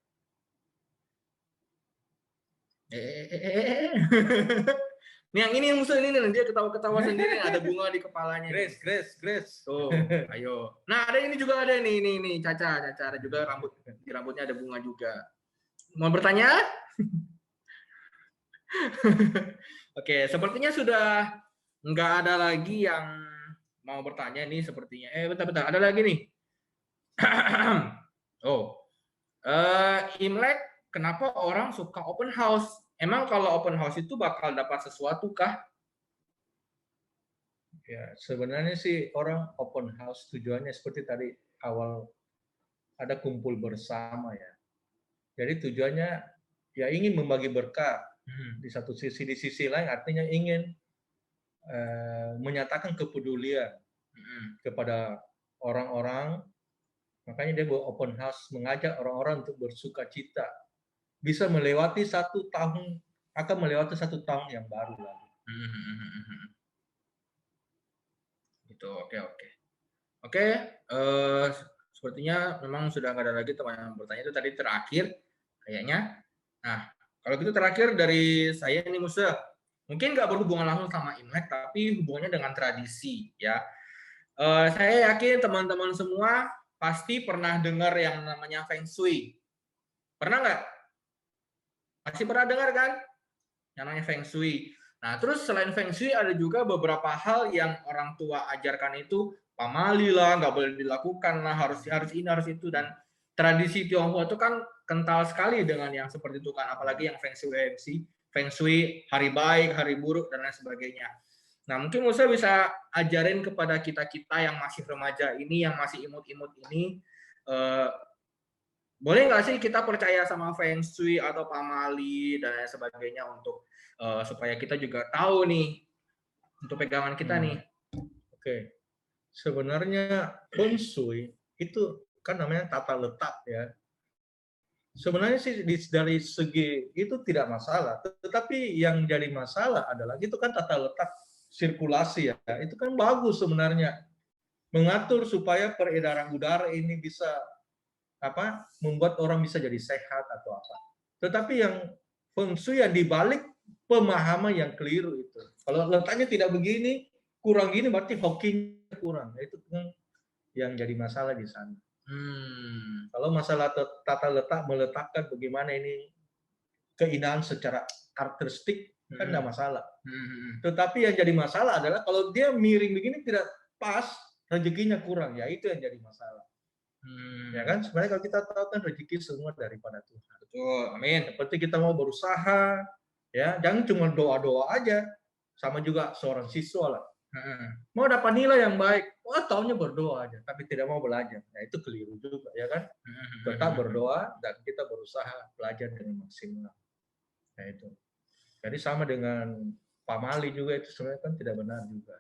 Nih yang ini yang musuh ini nih, dia ketawa-ketawa sendiri, ada bunga di kepalanya. Grace. Tuh, ayo. Nah, ada ini juga ada nih, Caca ada juga di rambutnya ada bunga juga. Mau bertanya? Oke, sepertinya sudah nggak ada lagi yang mau bertanya nih sepertinya. Bentar, ada lagi nih. Imlek, kenapa orang suka open house? Emang kalau open house itu bakal dapat sesuatu kah? Ya, sebenarnya sih orang open house tujuannya seperti tadi awal ada kumpul bersama ya. Jadi tujuannya ya ingin membagi berkat di satu sisi, di sisi lain artinya ingin menyatakan kepedulian kepada orang-orang. Makanya dia buat open house, mengajak orang-orang untuk bersuka cita. Bisa melewati akan melewati satu tahun yang baru lagi. Gitu, oke. Sepertinya memang sudah nggak ada lagi teman yang bertanya, itu tadi terakhir kayaknya. Nah, kalau gitu terakhir dari saya ini Musa, mungkin nggak berhubungan langsung sama Imlek, tapi hubungannya dengan tradisi ya. Saya yakin teman-teman semua pasti pernah dengar yang namanya Feng Shui. Pernah nggak? Pasti pernah dengar kan? Yang namanya Feng Shui. Nah, terus selain Feng Shui ada juga beberapa hal yang orang tua ajarkan itu pamali lah, nggak boleh dilakukan lah, harus ini, harus itu. Dan tradisi Tionghoa itu kan kental sekali dengan yang seperti itu kan, apalagi yang Feng Shui, hari baik, hari buruk, dan lain sebagainya. Nah, mungkin Musa bisa ajarin kepada kita-kita yang masih remaja ini, yang masih imut-imut ini, boleh nggak sih kita percaya sama Feng Shui atau pamali dan lain sebagainya untuk supaya kita juga tahu nih untuk pegangan kita nih. Oke. Sebenarnya Feng Shui itu kan namanya tata letak ya. Sebenarnya sih dari segi itu tidak masalah, tetapi yang jadi masalah adalah itu kan tata letak sirkulasi ya, itu kan bagus sebenarnya, mengatur supaya peredaran udara ini bisa membuat orang bisa jadi sehat atau apa. Tetapi yang Feng Shui yang dibalik pemahaman yang keliru itu. Kalau letaknya tidak begini, kurang gini berarti hokinya kurang. Itu yang jadi masalah di sana. Kalau masalah tata letak, meletakkan bagaimana ini keindahan secara karakteristik kan nggak masalah. Tetapi yang jadi masalah adalah kalau dia miring begini tidak pas, rezekinya kurang, ya itu yang jadi masalah. Ya kan, sebenarnya kalau kita tahu kan rezeki semua daripada Tuhan. Betul, amin. Seperti kita mau berusaha, ya jangan cuma doa-doa aja. Sama juga seorang siswa lah. Mau dapat nilai yang baik, taunya berdoa aja, tapi tidak mau belajar. Nah itu keliru juga, ya kan? Tetap berdoa dan kita berusaha belajar dengan maksimal. Nah itu. Jadi sama dengan pamali juga itu sebenarnya kan tidak benar juga.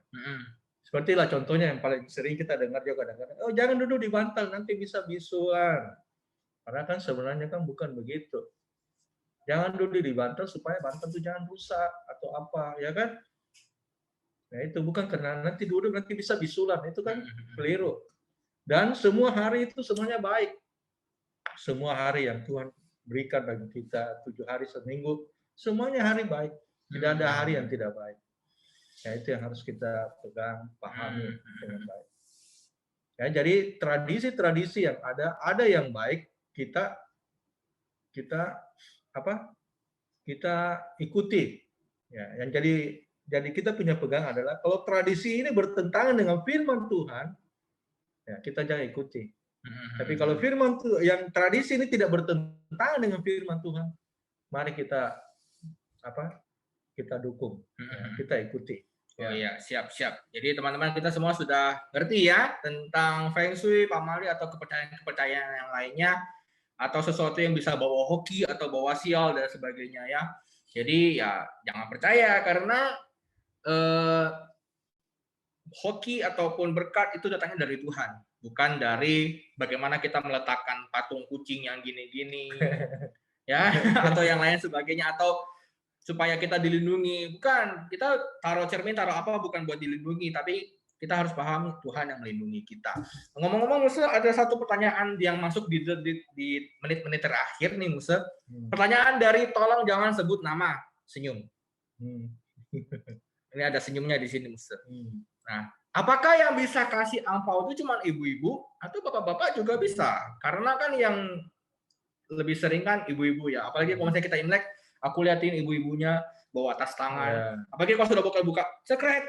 Seperti lah contohnya yang paling sering kita dengar juga kadang-kadang, jangan duduk di bantal nanti bisa bisuan. Karena kan sebenarnya kan bukan begitu. Jangan duduk di bantal supaya bantal itu jangan rusak atau apa, ya kan? Nah itu bukan karena nanti duduk nanti bisa bisulan, itu kan keliru. Dan semua hari itu semuanya baik. Semua hari yang Tuhan berikan bagi kita 7 hari seminggu, semuanya hari baik. Tidak ada hari yang tidak baik. Ya itu yang harus kita pegang, pahami dengan baik. Ya, jadi tradisi-tradisi yang ada yang baik kita ikuti. Ya, yang jadi kita punya pegang adalah kalau tradisi ini bertentangan dengan firman Tuhan, ya kita jangan ikuti. Tapi kalau firman yang tradisi ini tidak bertentangan dengan firman Tuhan, mari kita dukung, kita ikuti. Oh iya, siap. Jadi teman-teman kita semua sudah ngerti ya tentang Feng Shui, pamali atau kepercayaan yang lainnya, atau sesuatu yang bisa bawa hoki atau bawa sial dan sebagainya ya. Jadi ya jangan percaya karena hoki ataupun berkat itu datangnya dari Tuhan, bukan dari bagaimana kita meletakkan patung kucing yang gini-gini ya atau yang lain sebagainya, atau supaya kita dilindungi. Bukan, kita taruh cermin, taruh apa bukan buat dilindungi, tapi kita harus paham Tuhan yang melindungi kita. Ngomong-ngomong, Musa, ada satu pertanyaan yang masuk di menit-menit terakhir nih, Musa. Pertanyaan dari tolong jangan sebut nama, senyum. Ini ada senyumnya di sini, Musa. Nah, apakah yang bisa kasih angpau itu cuma ibu-ibu atau bapak-bapak juga bisa? Karena kan yang lebih sering kan ibu-ibu ya. Apalagi kalau misalnya kita Imlek, aku liatin ibu-ibunya bawa tas tangan. Apalagi kalau sudah buka-buka, sekret.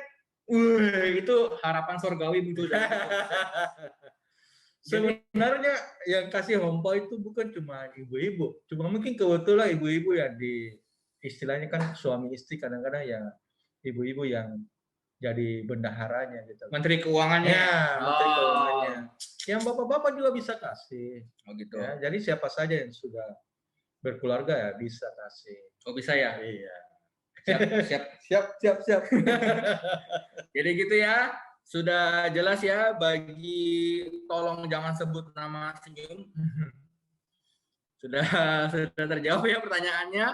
Itu harapan surgawi muncul. Sebenarnya yang kasih angpau itu bukan cuma ibu-ibu. Cuma mungkin kebetulan ibu-ibu ya di istilahnya kan suami istri kadang-kadang ya ibu-ibu yang jadi bendaharanya gitu. Menteri Keuangannya. Ya, Menteri Keuangannya. Yang bapak-bapak juga bisa kasih. Oh gitu. Ya, jadi siapa saja yang sudah berkeluarga ya bisa kasih. Oh bisa ya? Iya. Siap. Jadi gitu ya. Sudah jelas ya bagi tolong jangan sebut nama senyum. Sudah terjawab ya pertanyaannya.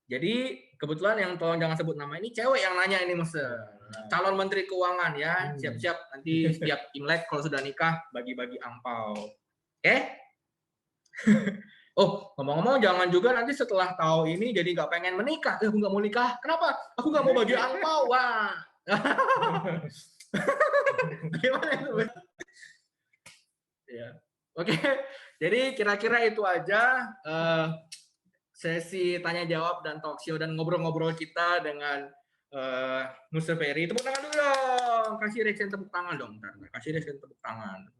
Jadi kebetulan yang tolong jangan sebut nama ini cewek yang nanya ini, Mas. Calon Menteri Keuangan ya. Siap-siap nanti setiap Imlek kalau sudah nikah bagi-bagi angpau. Oke? Oh, ngomong-ngomong jangan juga nanti setelah tahu ini jadi nggak pengen menikah. Aku nggak mau nikah. Kenapa? Aku nggak mau bagi angpau. Wah. Gimana itu? Ya. Oke. Jadi kira-kira itu aja sesi tanya jawab dan talk show dan ngobrol-ngobrol kita dengan Mr. Ferry. Tepuk tangan dulu dong. Kasih reaction tepuk tangan dong. Bentar. Kasih reaction tepuk tangan.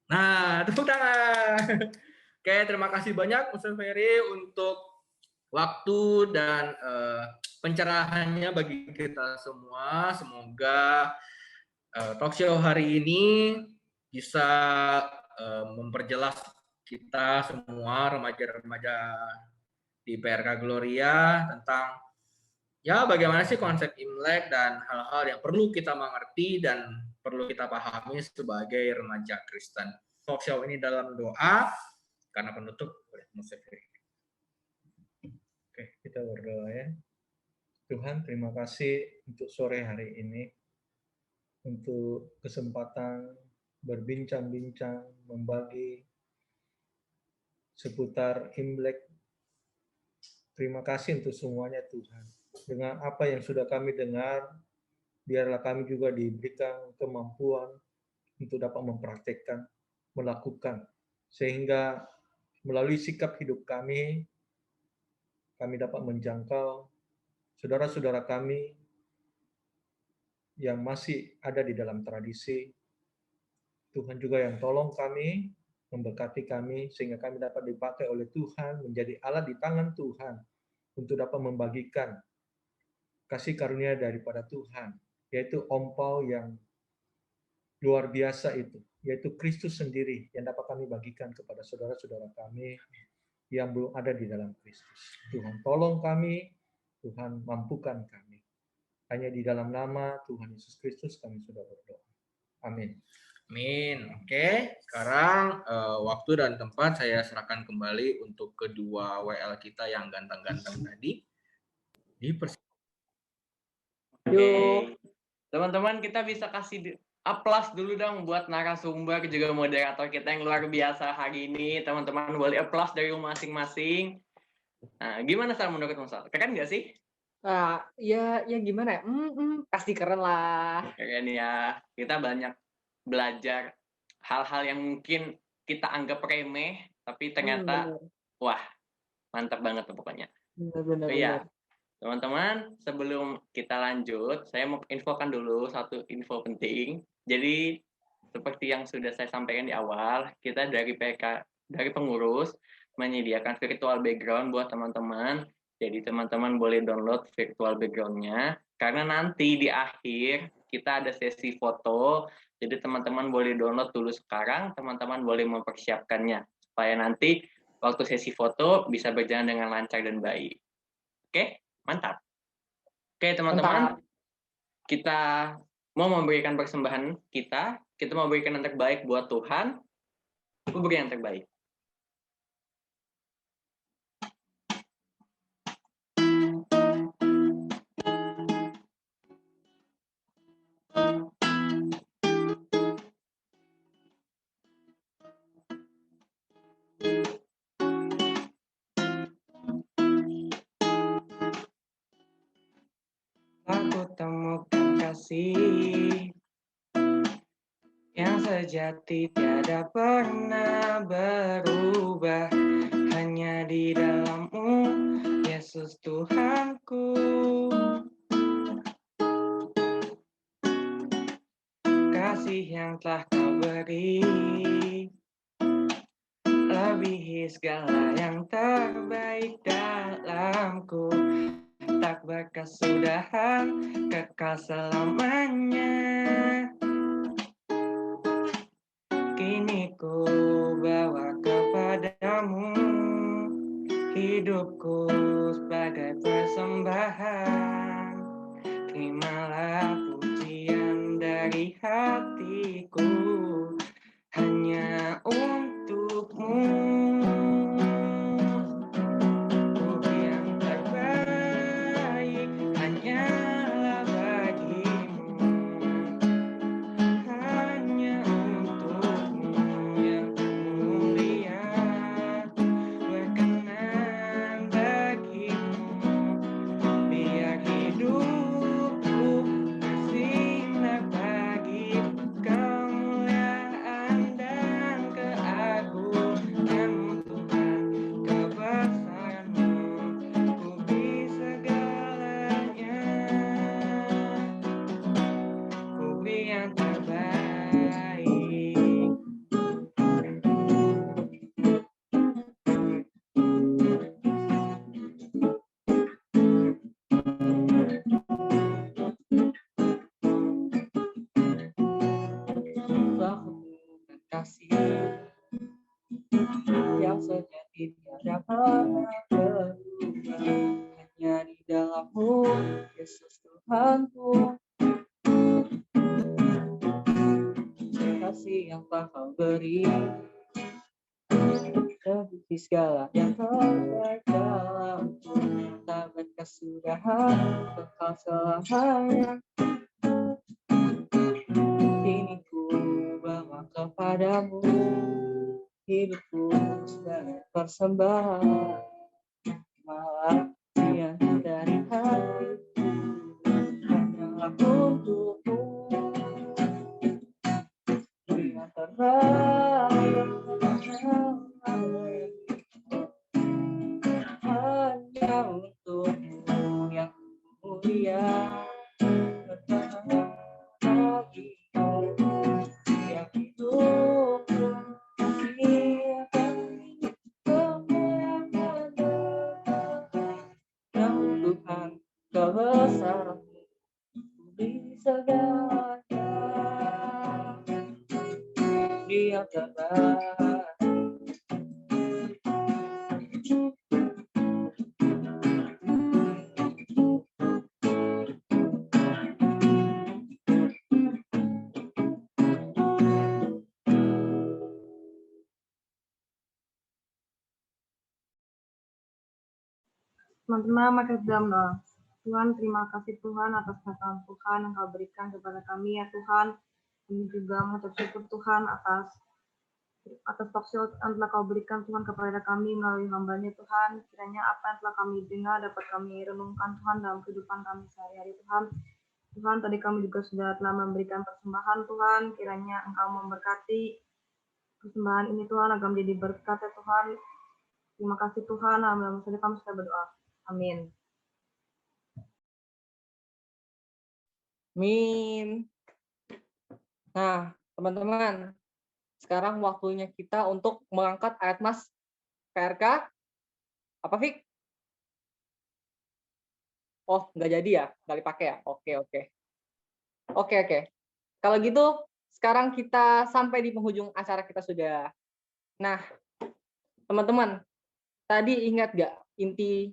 Nah, tepuk tangan. Oke, terima kasih banyak Mr. Ferry untuk waktu dan pencerahannya bagi kita semua. Semoga talk show hari ini bisa memperjelas kita semua remaja-remaja di PRK Gloria tentang ya bagaimana sih konsep Imlek dan hal-hal yang perlu kita mengerti dan perlu kita pahami sebagai remaja Kristen. Talk show ini dalam doa karena penutup oleh Mr. Ferry. Oke, kita berdoa ya. Tuhan, terima kasih untuk sore hari ini, untuk kesempatan berbincang-bincang, membagi seputar Imlek. Terima kasih untuk semuanya Tuhan. Dengan apa yang sudah kami dengar, biarlah kami juga diberikan kemampuan untuk dapat mempraktekkan, melakukan, sehingga melalui sikap hidup kami dapat menjangkau saudara-saudara kami yang masih ada di dalam tradisi. Tuhan juga yang tolong kami, memberkati kami, sehingga kami dapat dipakai oleh Tuhan, menjadi alat di tangan Tuhan, untuk dapat membagikan kasih karunia daripada Tuhan, yaitu angpau yang luar biasa itu, yaitu Kristus sendiri yang dapat kami bagikan kepada saudara-saudara kami yang belum ada di dalam Kristus. Tuhan tolong kami, Tuhan mampukan kami. Hanya di dalam nama Tuhan Yesus Kristus kami sudah berdoa. Amin. Amin. Oke, sekarang waktu dan tempat saya serahkan kembali untuk kedua WL kita yang ganteng-ganteng tadi. Oke. Teman-teman, kita bisa kasih aplaus dulu dong buat narasumber juga moderator kita yang luar biasa hari ini. Teman-teman boleh aplaus dari rumah masing-masing. Nah, gimana sih menurut Mas? Keren nggak sih? Ya gimana ya? Pasti keren lah. Keren ya. Kita banyak belajar hal-hal yang mungkin kita anggap remeh, tapi ternyata wah, mantap banget tuh pokoknya. Benar. Iya. Teman-teman, sebelum kita lanjut, saya mau infokan dulu satu info penting. Jadi, seperti yang sudah saya sampaikan di awal, kita dari pengurus menyediakan virtual background buat teman-teman. Jadi, teman-teman boleh download virtual background-nya. Karena nanti di akhir, kita ada sesi foto. Jadi, teman-teman boleh download dulu sekarang, teman-teman boleh mempersiapkannya. Supaya nanti, waktu sesi foto, bisa berjalan dengan lancar dan baik. Oke? Mantap. Oke, teman-teman. Kita mau memberikan persembahan kita mau berikan yang terbaik buat Tuhan. Beri yang terbaik. kasih yang sejati tiada pernah berubah, hanya di dalam-Mu, Yesus Tuhanku. Kasih yang telah Kau beri lebihi segala yang terbaik dalamku, tak berkesudahan, kekal selamanya. Kini ku bawa kepadamu hidupku sebagai persembahan. Terimalah pujian dari hatiku hanya untuk-Mu. Puji yang terbaik hanyalah bagi-Mu. Hanya untuk-Mu yang mulia, berkenan bagi-Mu. Biar hidupku bersinar bagi kemuliaan dan keagungan-Mu Tuhan, kebesaran-Mu, ku bisa segalanya. Puji yang terbaik. Telah Kutukan kasih yang sejati tiada pernah berubah, hanya di dalam-Mu, Yesus Tuhanku. Kasih yang telah Kau beri lebihi segala yang terbaik dalamku, tak berkesudahan, kekal selamanya. Kini ku bawa kepadamu hidupku sebagai persembahan, malah dia dari hatiku hanyalah untuk-Mu. Yang terbaik hanya untuk-Mu yang mulia, berkenan bagi-Mu. Yang hidupku siapkan kemuliaan dan Tuhan, kebesaran-Mu, di segalanya. Dia terbaik. Teman-teman, mari kita dalam doa. Tuhan, terima kasih Tuhan atas kata Tuhan yang Kau berikan kepada kami ya Tuhan. Kami juga mengucap syukur Tuhan atas talkshow yang telah Kau berikan Tuhan kepada kami melalui hamba-Nya Tuhan. Kiranya apa yang telah kami dengar dapat kami renungkan Tuhan dalam kehidupan kami sehari-hari Tuhan. Tuhan, tadi kami juga sudah telah memberikan persembahan Tuhan. Kiranya Engkau memberkati persembahan ini Tuhan agar menjadi berkat ya Tuhan. Terima kasih Tuhan. Dalam nama Yesus kami sudah berdoa. Amin. Amin. Nah, teman-teman, sekarang waktunya kita untuk mengangkat ayat Mas PRK. Apa, Fik? Oh, nggak jadi ya? Nggak dipakai ya? Oke. Kalau gitu, sekarang kita sampai di penghujung acara kita sudah. Nah, teman-teman, tadi ingat nggak inti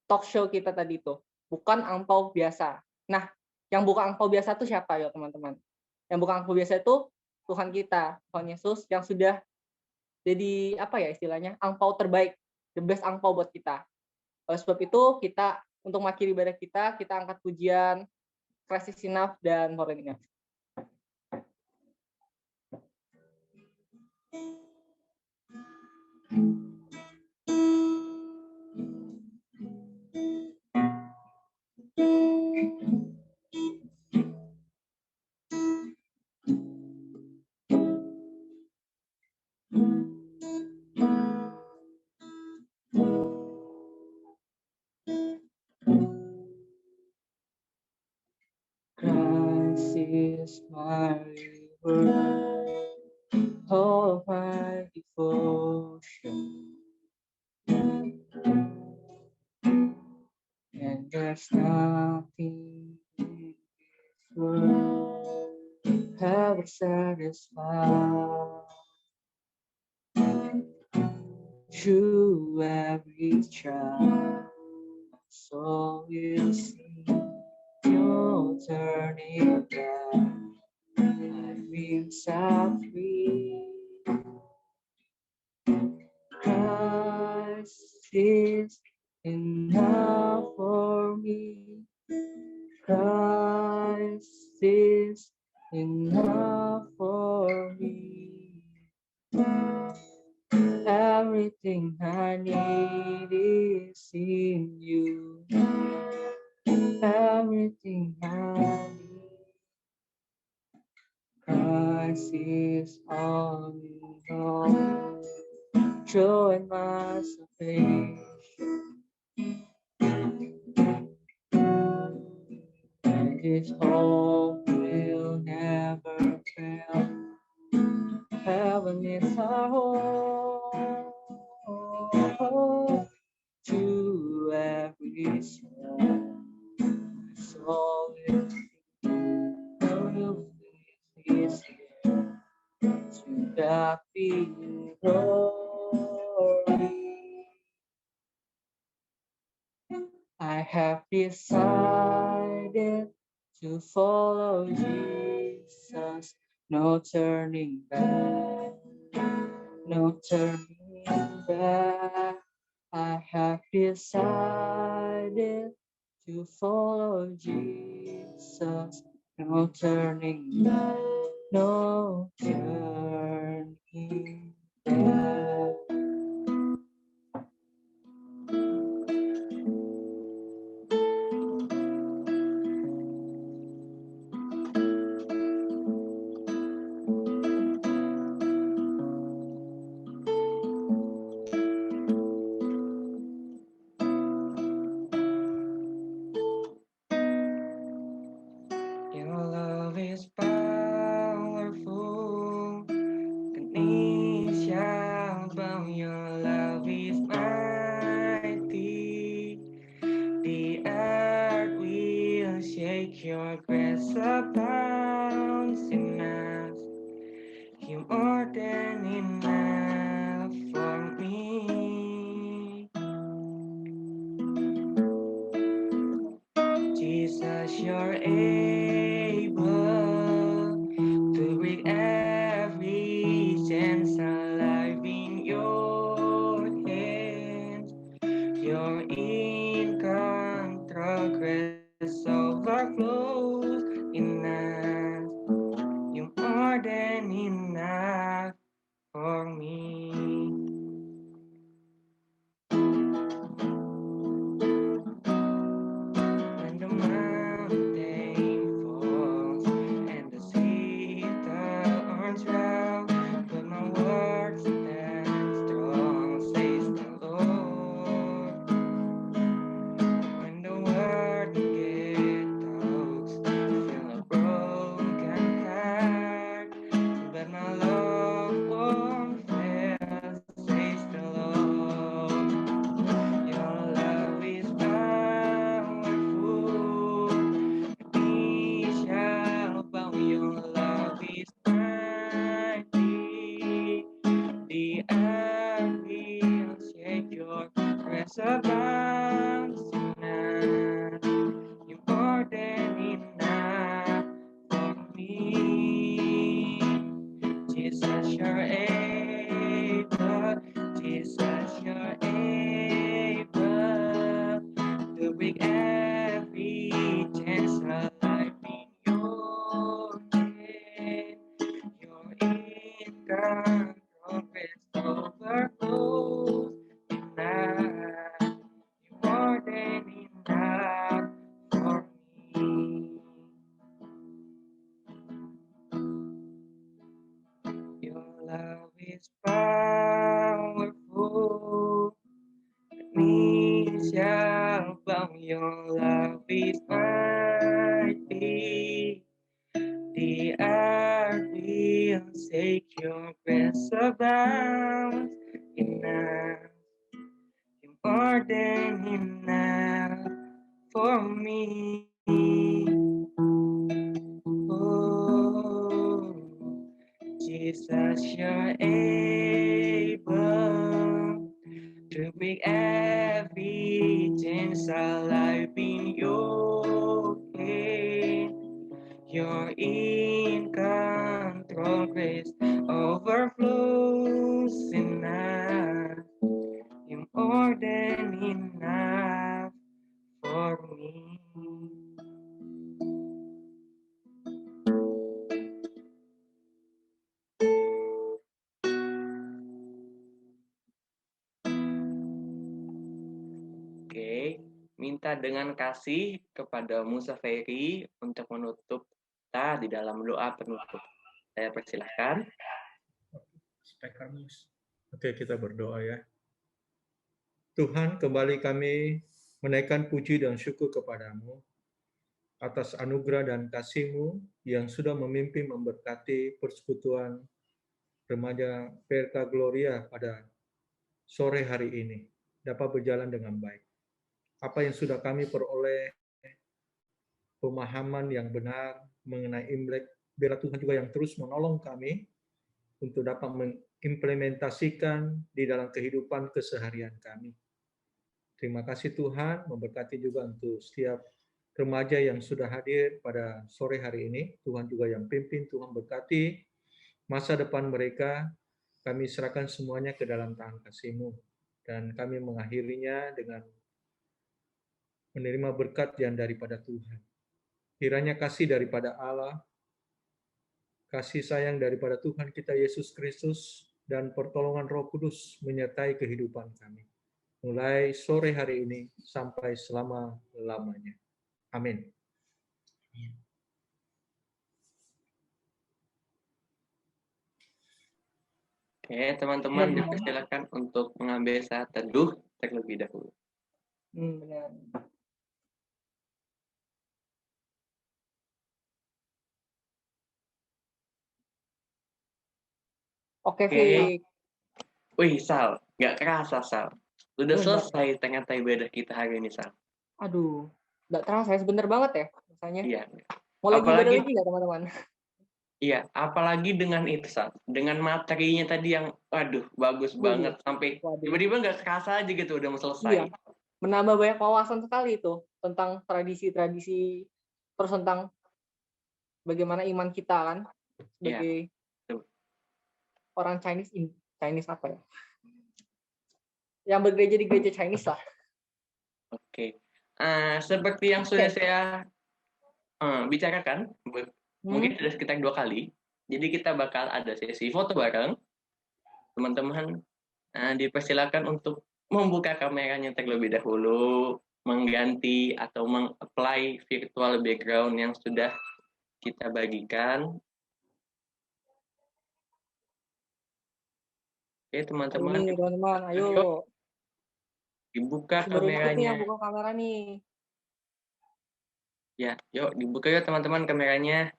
talk show kita tadi itu? Bukan angpau biasa. Nah, yang bukan angpau biasa itu siapa ya, teman-teman? Yang bukan angpau biasa itu Tuhan kita, Tuhan Yesus, yang sudah jadi apa ya istilahnya, angpau terbaik, the best angpau buat kita. Oleh sebab itu, kita untuk mengakhiri ibadah kita angkat pujian Christ is enough dan more than enough. Christ is my reward, all my devotion, and there's nothing in this world ever satisfied. Through every trial, my soul will sing, no turning back. My wings are free. Christ is enough for me. Christ is enough for me. Everything I need is in you. Everything I need. Christ is all in all. Joy and my salvation. And His hope will never fail. Heaven is our home. To every soul will is here. To God be glory. I have decided to follow Jesus. No turning back. No turning back. I have decided to follow Jesus. No turning back. No turning back. Your love is powerful. The knees shall bow. Your love is mighty. The earth will shake. Your grace abounds in us. You're more than enough for me. Jesus, you're able to break every chains alive in your hands. You're in control, grace overflows in us. You're more than enough for me. When the mountain falls and the sea turns round, but my word stands strong, says the Lord. When the world gets tossed, feel a broken heart, but my love won't fail, says the Lord. Your love is powerful. We shall bow. Your love is mighty. The earth will shake. Your grace abounds in us. You're more than enough for me. Jesus, you're able. Jesus, you're able to break every chains alive in your hand. You're in control, grace overflows in us. You're more than enough for me. Your love is powerful. Me shall bow. Your love is mighty. take your grace abound enough, more than enough for me. Oh, Jesus, you're able to break every chains alive in your hand. You're in control, grace overflows enough. You're more than enough for me. Oke, minta dengan kasih kepada Musa Ferry untuk menutup kita di dalam doa penutup. Saya persilahkan. Oke, kita berdoa ya. Tuhan, kembali kami menaikkan puji dan syukur kepadamu atas anugerah dan kasih-Mu yang sudah memimpin memberkati persekutuan remaja PRK Gloria pada sore hari ini dapat berjalan dengan baik. Apa yang sudah kami peroleh, pemahaman yang benar mengenai Imlek, biarlah Tuhan juga yang terus menolong kami untuk dapat mengimplementasikan di dalam kehidupan keseharian kami. Terima kasih Tuhan, memberkati juga untuk setiap remaja yang sudah hadir pada sore hari ini. Tuhan juga yang pimpin, Tuhan berkati masa depan mereka. Kami serahkan semuanya ke dalam tangan kasih-Mu. Dan kami mengakhirinya dengan menerima berkat yang daripada Tuhan. Kiranya kasih daripada Allah, kasih sayang daripada Tuhan kita Yesus Kristus, dan pertolongan Roh Kudus menyertai kehidupan kami. Mulai sore hari ini sampai selama-lamanya. Amin. Oke, teman-teman dipersilakan untuk mengambil saat teduh terlebih dahulu. Benar. Oke, Fik. Wih, Sal, nggak kerasa, Sal. Udah Benar. selesai ternyata ibadah kita hari ini, Sal. Aduh, nggak terasa ya, sebentar banget ya rasanya. Iya. Mau lagi ibadah Apalagi- lagi nggak teman-teman? Iya, apalagi dengan itu, Sal. Dengan materinya tadi yang, waduh, bagus banget. Sampai Waduh. tiba-tiba nggak kerasa aja gitu, udah mau selesai. Iya. Menambah banyak wawasan sekali itu tentang tradisi-tradisi, terus tentang bagaimana iman kita kan sebagai orang Chinese apa ya? Yang bergereja di gereja Chinese lah. Oke. Seperti yang sudah saya bicarakan, mungkin sudah sekitar 2 kali. Jadi kita bakal ada sesi foto bareng. Teman-teman dipersilakan untuk membuka kameranya terlebih dahulu, mengganti atau meng-apply virtual background yang sudah kita bagikan. Oke, teman-teman. Ini teman-teman, ayo. Dibuka Baru ikut nih yang kameranya. buka kamera nih. Ya, yuk dibuka yuk teman-teman kameranya.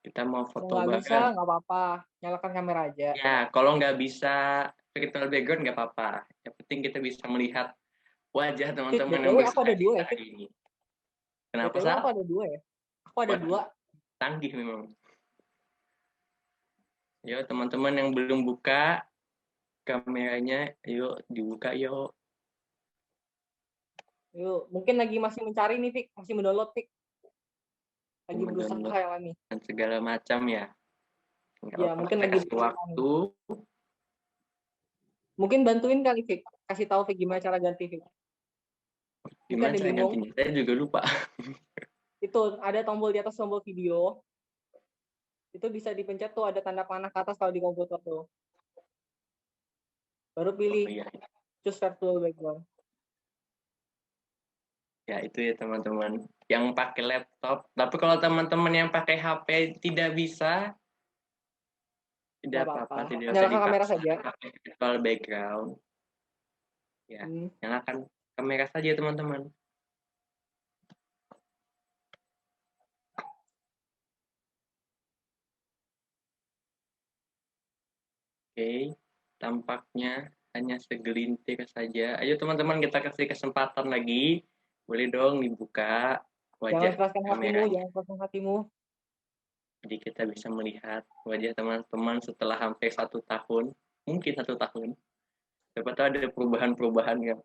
Kita mau foto Kalau nggak bisa, bareng. nggak apa-apa. Nyalakan kamera aja. Ya, kalau nggak bisa virtual background nggak apa-apa. Yang penting kita bisa melihat wajah teman-teman yang BTW, aku ada 2 ya, hari ini. Kenapa, BTW, Sal? aku ada 2 ya. Aku ada 2. Canggih memang. Yuk, teman-teman yang belum buka kameranya, yuk dibuka yuk. Yuk, mungkin lagi masih mencari nih, Fik. Masih mendownload, Fik. Lagi berusaha Mendownload yang ini. dan segala macam ya. Nggak Ya, apa-apa, mungkin kita lagi kasih waktu. Mungkin bantuin kali, Fik. Kasih tahu Fik gimana cara ganti, Fik. Gimana Ada cara bingung. gantinya? Saya juga lupa. Itu ada tombol di atas tombol video. Itu bisa dipencet tuh, ada tanda panah ke atas kalau di komputer tuh. Baru pilih Oh, iya. choose virtual background. Ya, itu ya teman-teman. Yang pakai laptop. Tapi kalau teman-teman yang pakai HP tidak bisa, tidak apa-apa. Tidak usah Nyalakan kamera dipaksa saja. pakai virtual background. Ya, nyalakan kamera saja teman-teman. Oke, tampaknya hanya segelintir saja. Ayo teman-teman, kita kasih kesempatan lagi. Boleh dong dibuka Jangan wajah keraskan hatimu, kameranya. jangan keraskan hatimu. Jadi kita bisa melihat wajah teman-teman setelah hampir 1 tahun. Mungkin 1 tahun. Siapa tahu ada perubahan-perubahan yang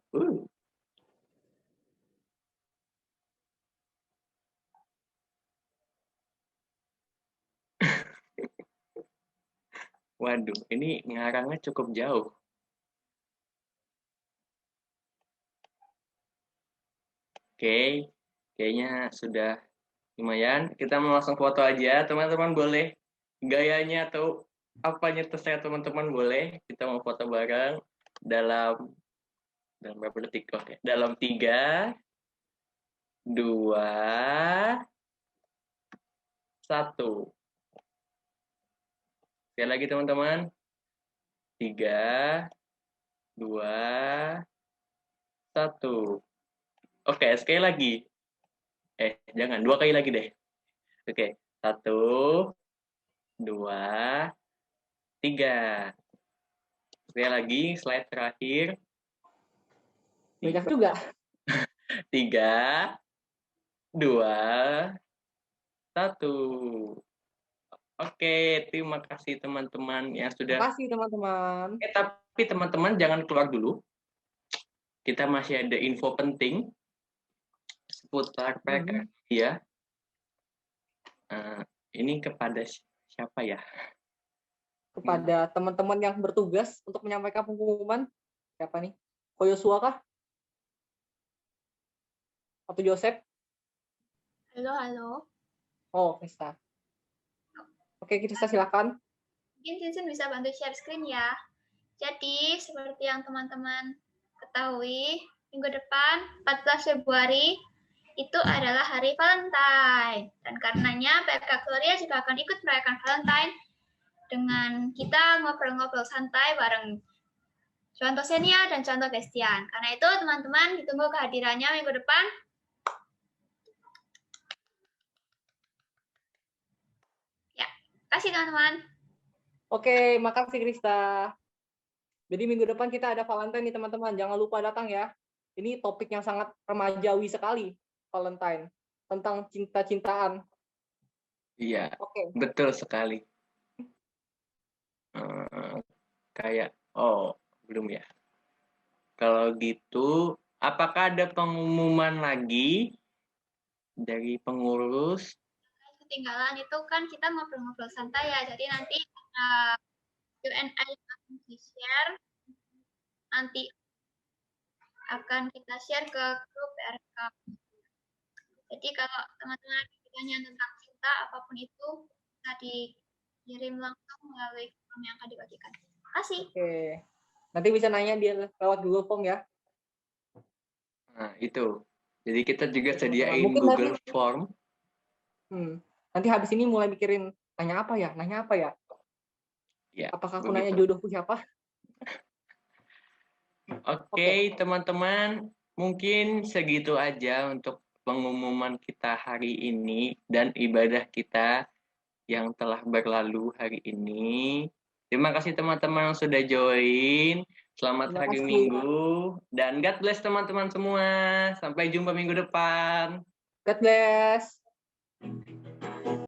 waduh, ini ngarangnya cukup jauh. Oke, kayaknya sudah lumayan. Kita mau langsung foto aja. Teman-teman boleh gayanya atau apanya terserah teman-teman boleh. Kita mau foto bareng dalam berapa detik? Oke, dalam 3, 2, 1. Sekali lagi teman-teman. 3, 2, 1. Oke, sekali lagi. Jangan, 2 kali lagi deh. Oke, 1, 2, 3. Sekali lagi, slide terakhir. Banyak juga. 3, 2, 1. Oke, terima kasih teman-teman yang sudah. Terima kasih teman-teman. Tapi teman-teman jangan keluar dulu. Kita masih ada info penting seputar PKK ya. Ini kepada siapa ya? Kepada teman-teman yang bertugas untuk menyampaikan pengumuman. Siapa nih? Ko Yosua kah? Atau Joseph? Halo. Oh, Krista. Oke, Krista silakan. Mungkin Vincent bisa bantu share screen ya. Jadi, seperti yang teman-teman ketahui, minggu depan, 14 Februari, itu adalah hari Valentine. Dan karenanya, PFK Gloria juga akan ikut merayakan Valentine dengan kita ngobrol-ngobrol santai bareng Contoh Senia dan Contoh Bestian. Karena itu, teman-teman, ditunggu kehadirannya minggu depan. Ya, kasih teman-teman. Oke, makasih Krista. Jadi minggu depan kita ada Valentine nih teman-teman. Jangan lupa datang ya. Ini topik yang sangat remajawi sekali, Valentine. Tentang cinta-cintaan. Iya, Oke. betul sekali. Kayak, belum ya. Kalau gitu, apakah ada pengumuman lagi dari pengurus? Ketinggalan itu kan kita ngobrol-ngobrol santai ya. Jadi nanti Q&A akan di-share. Nanti akan kita share ke grup PRK. Jadi kalau teman-teman bertanya tentang cinta, apapun itu, bisa dikirim langsung melalui form yang akan dibagikan. Terima kasih. Oke. Nanti bisa nanya dia lewat Google Form ya. Nah, itu. Jadi kita juga Oke, sediain mungkin Google nanti, Form. Nanti habis ini mulai mikirin, nanya apa ya? Ya, Apakah aku begitu. nanya jodohku siapa? Oke, teman-teman. Mungkin segitu aja untuk pengumuman kita hari ini dan ibadah kita yang telah berlalu hari ini. Terima kasih teman-teman yang sudah join. Selamat Terima hari kasih. Minggu. Dan God bless teman-teman semua. Sampai jumpa minggu depan. God bless.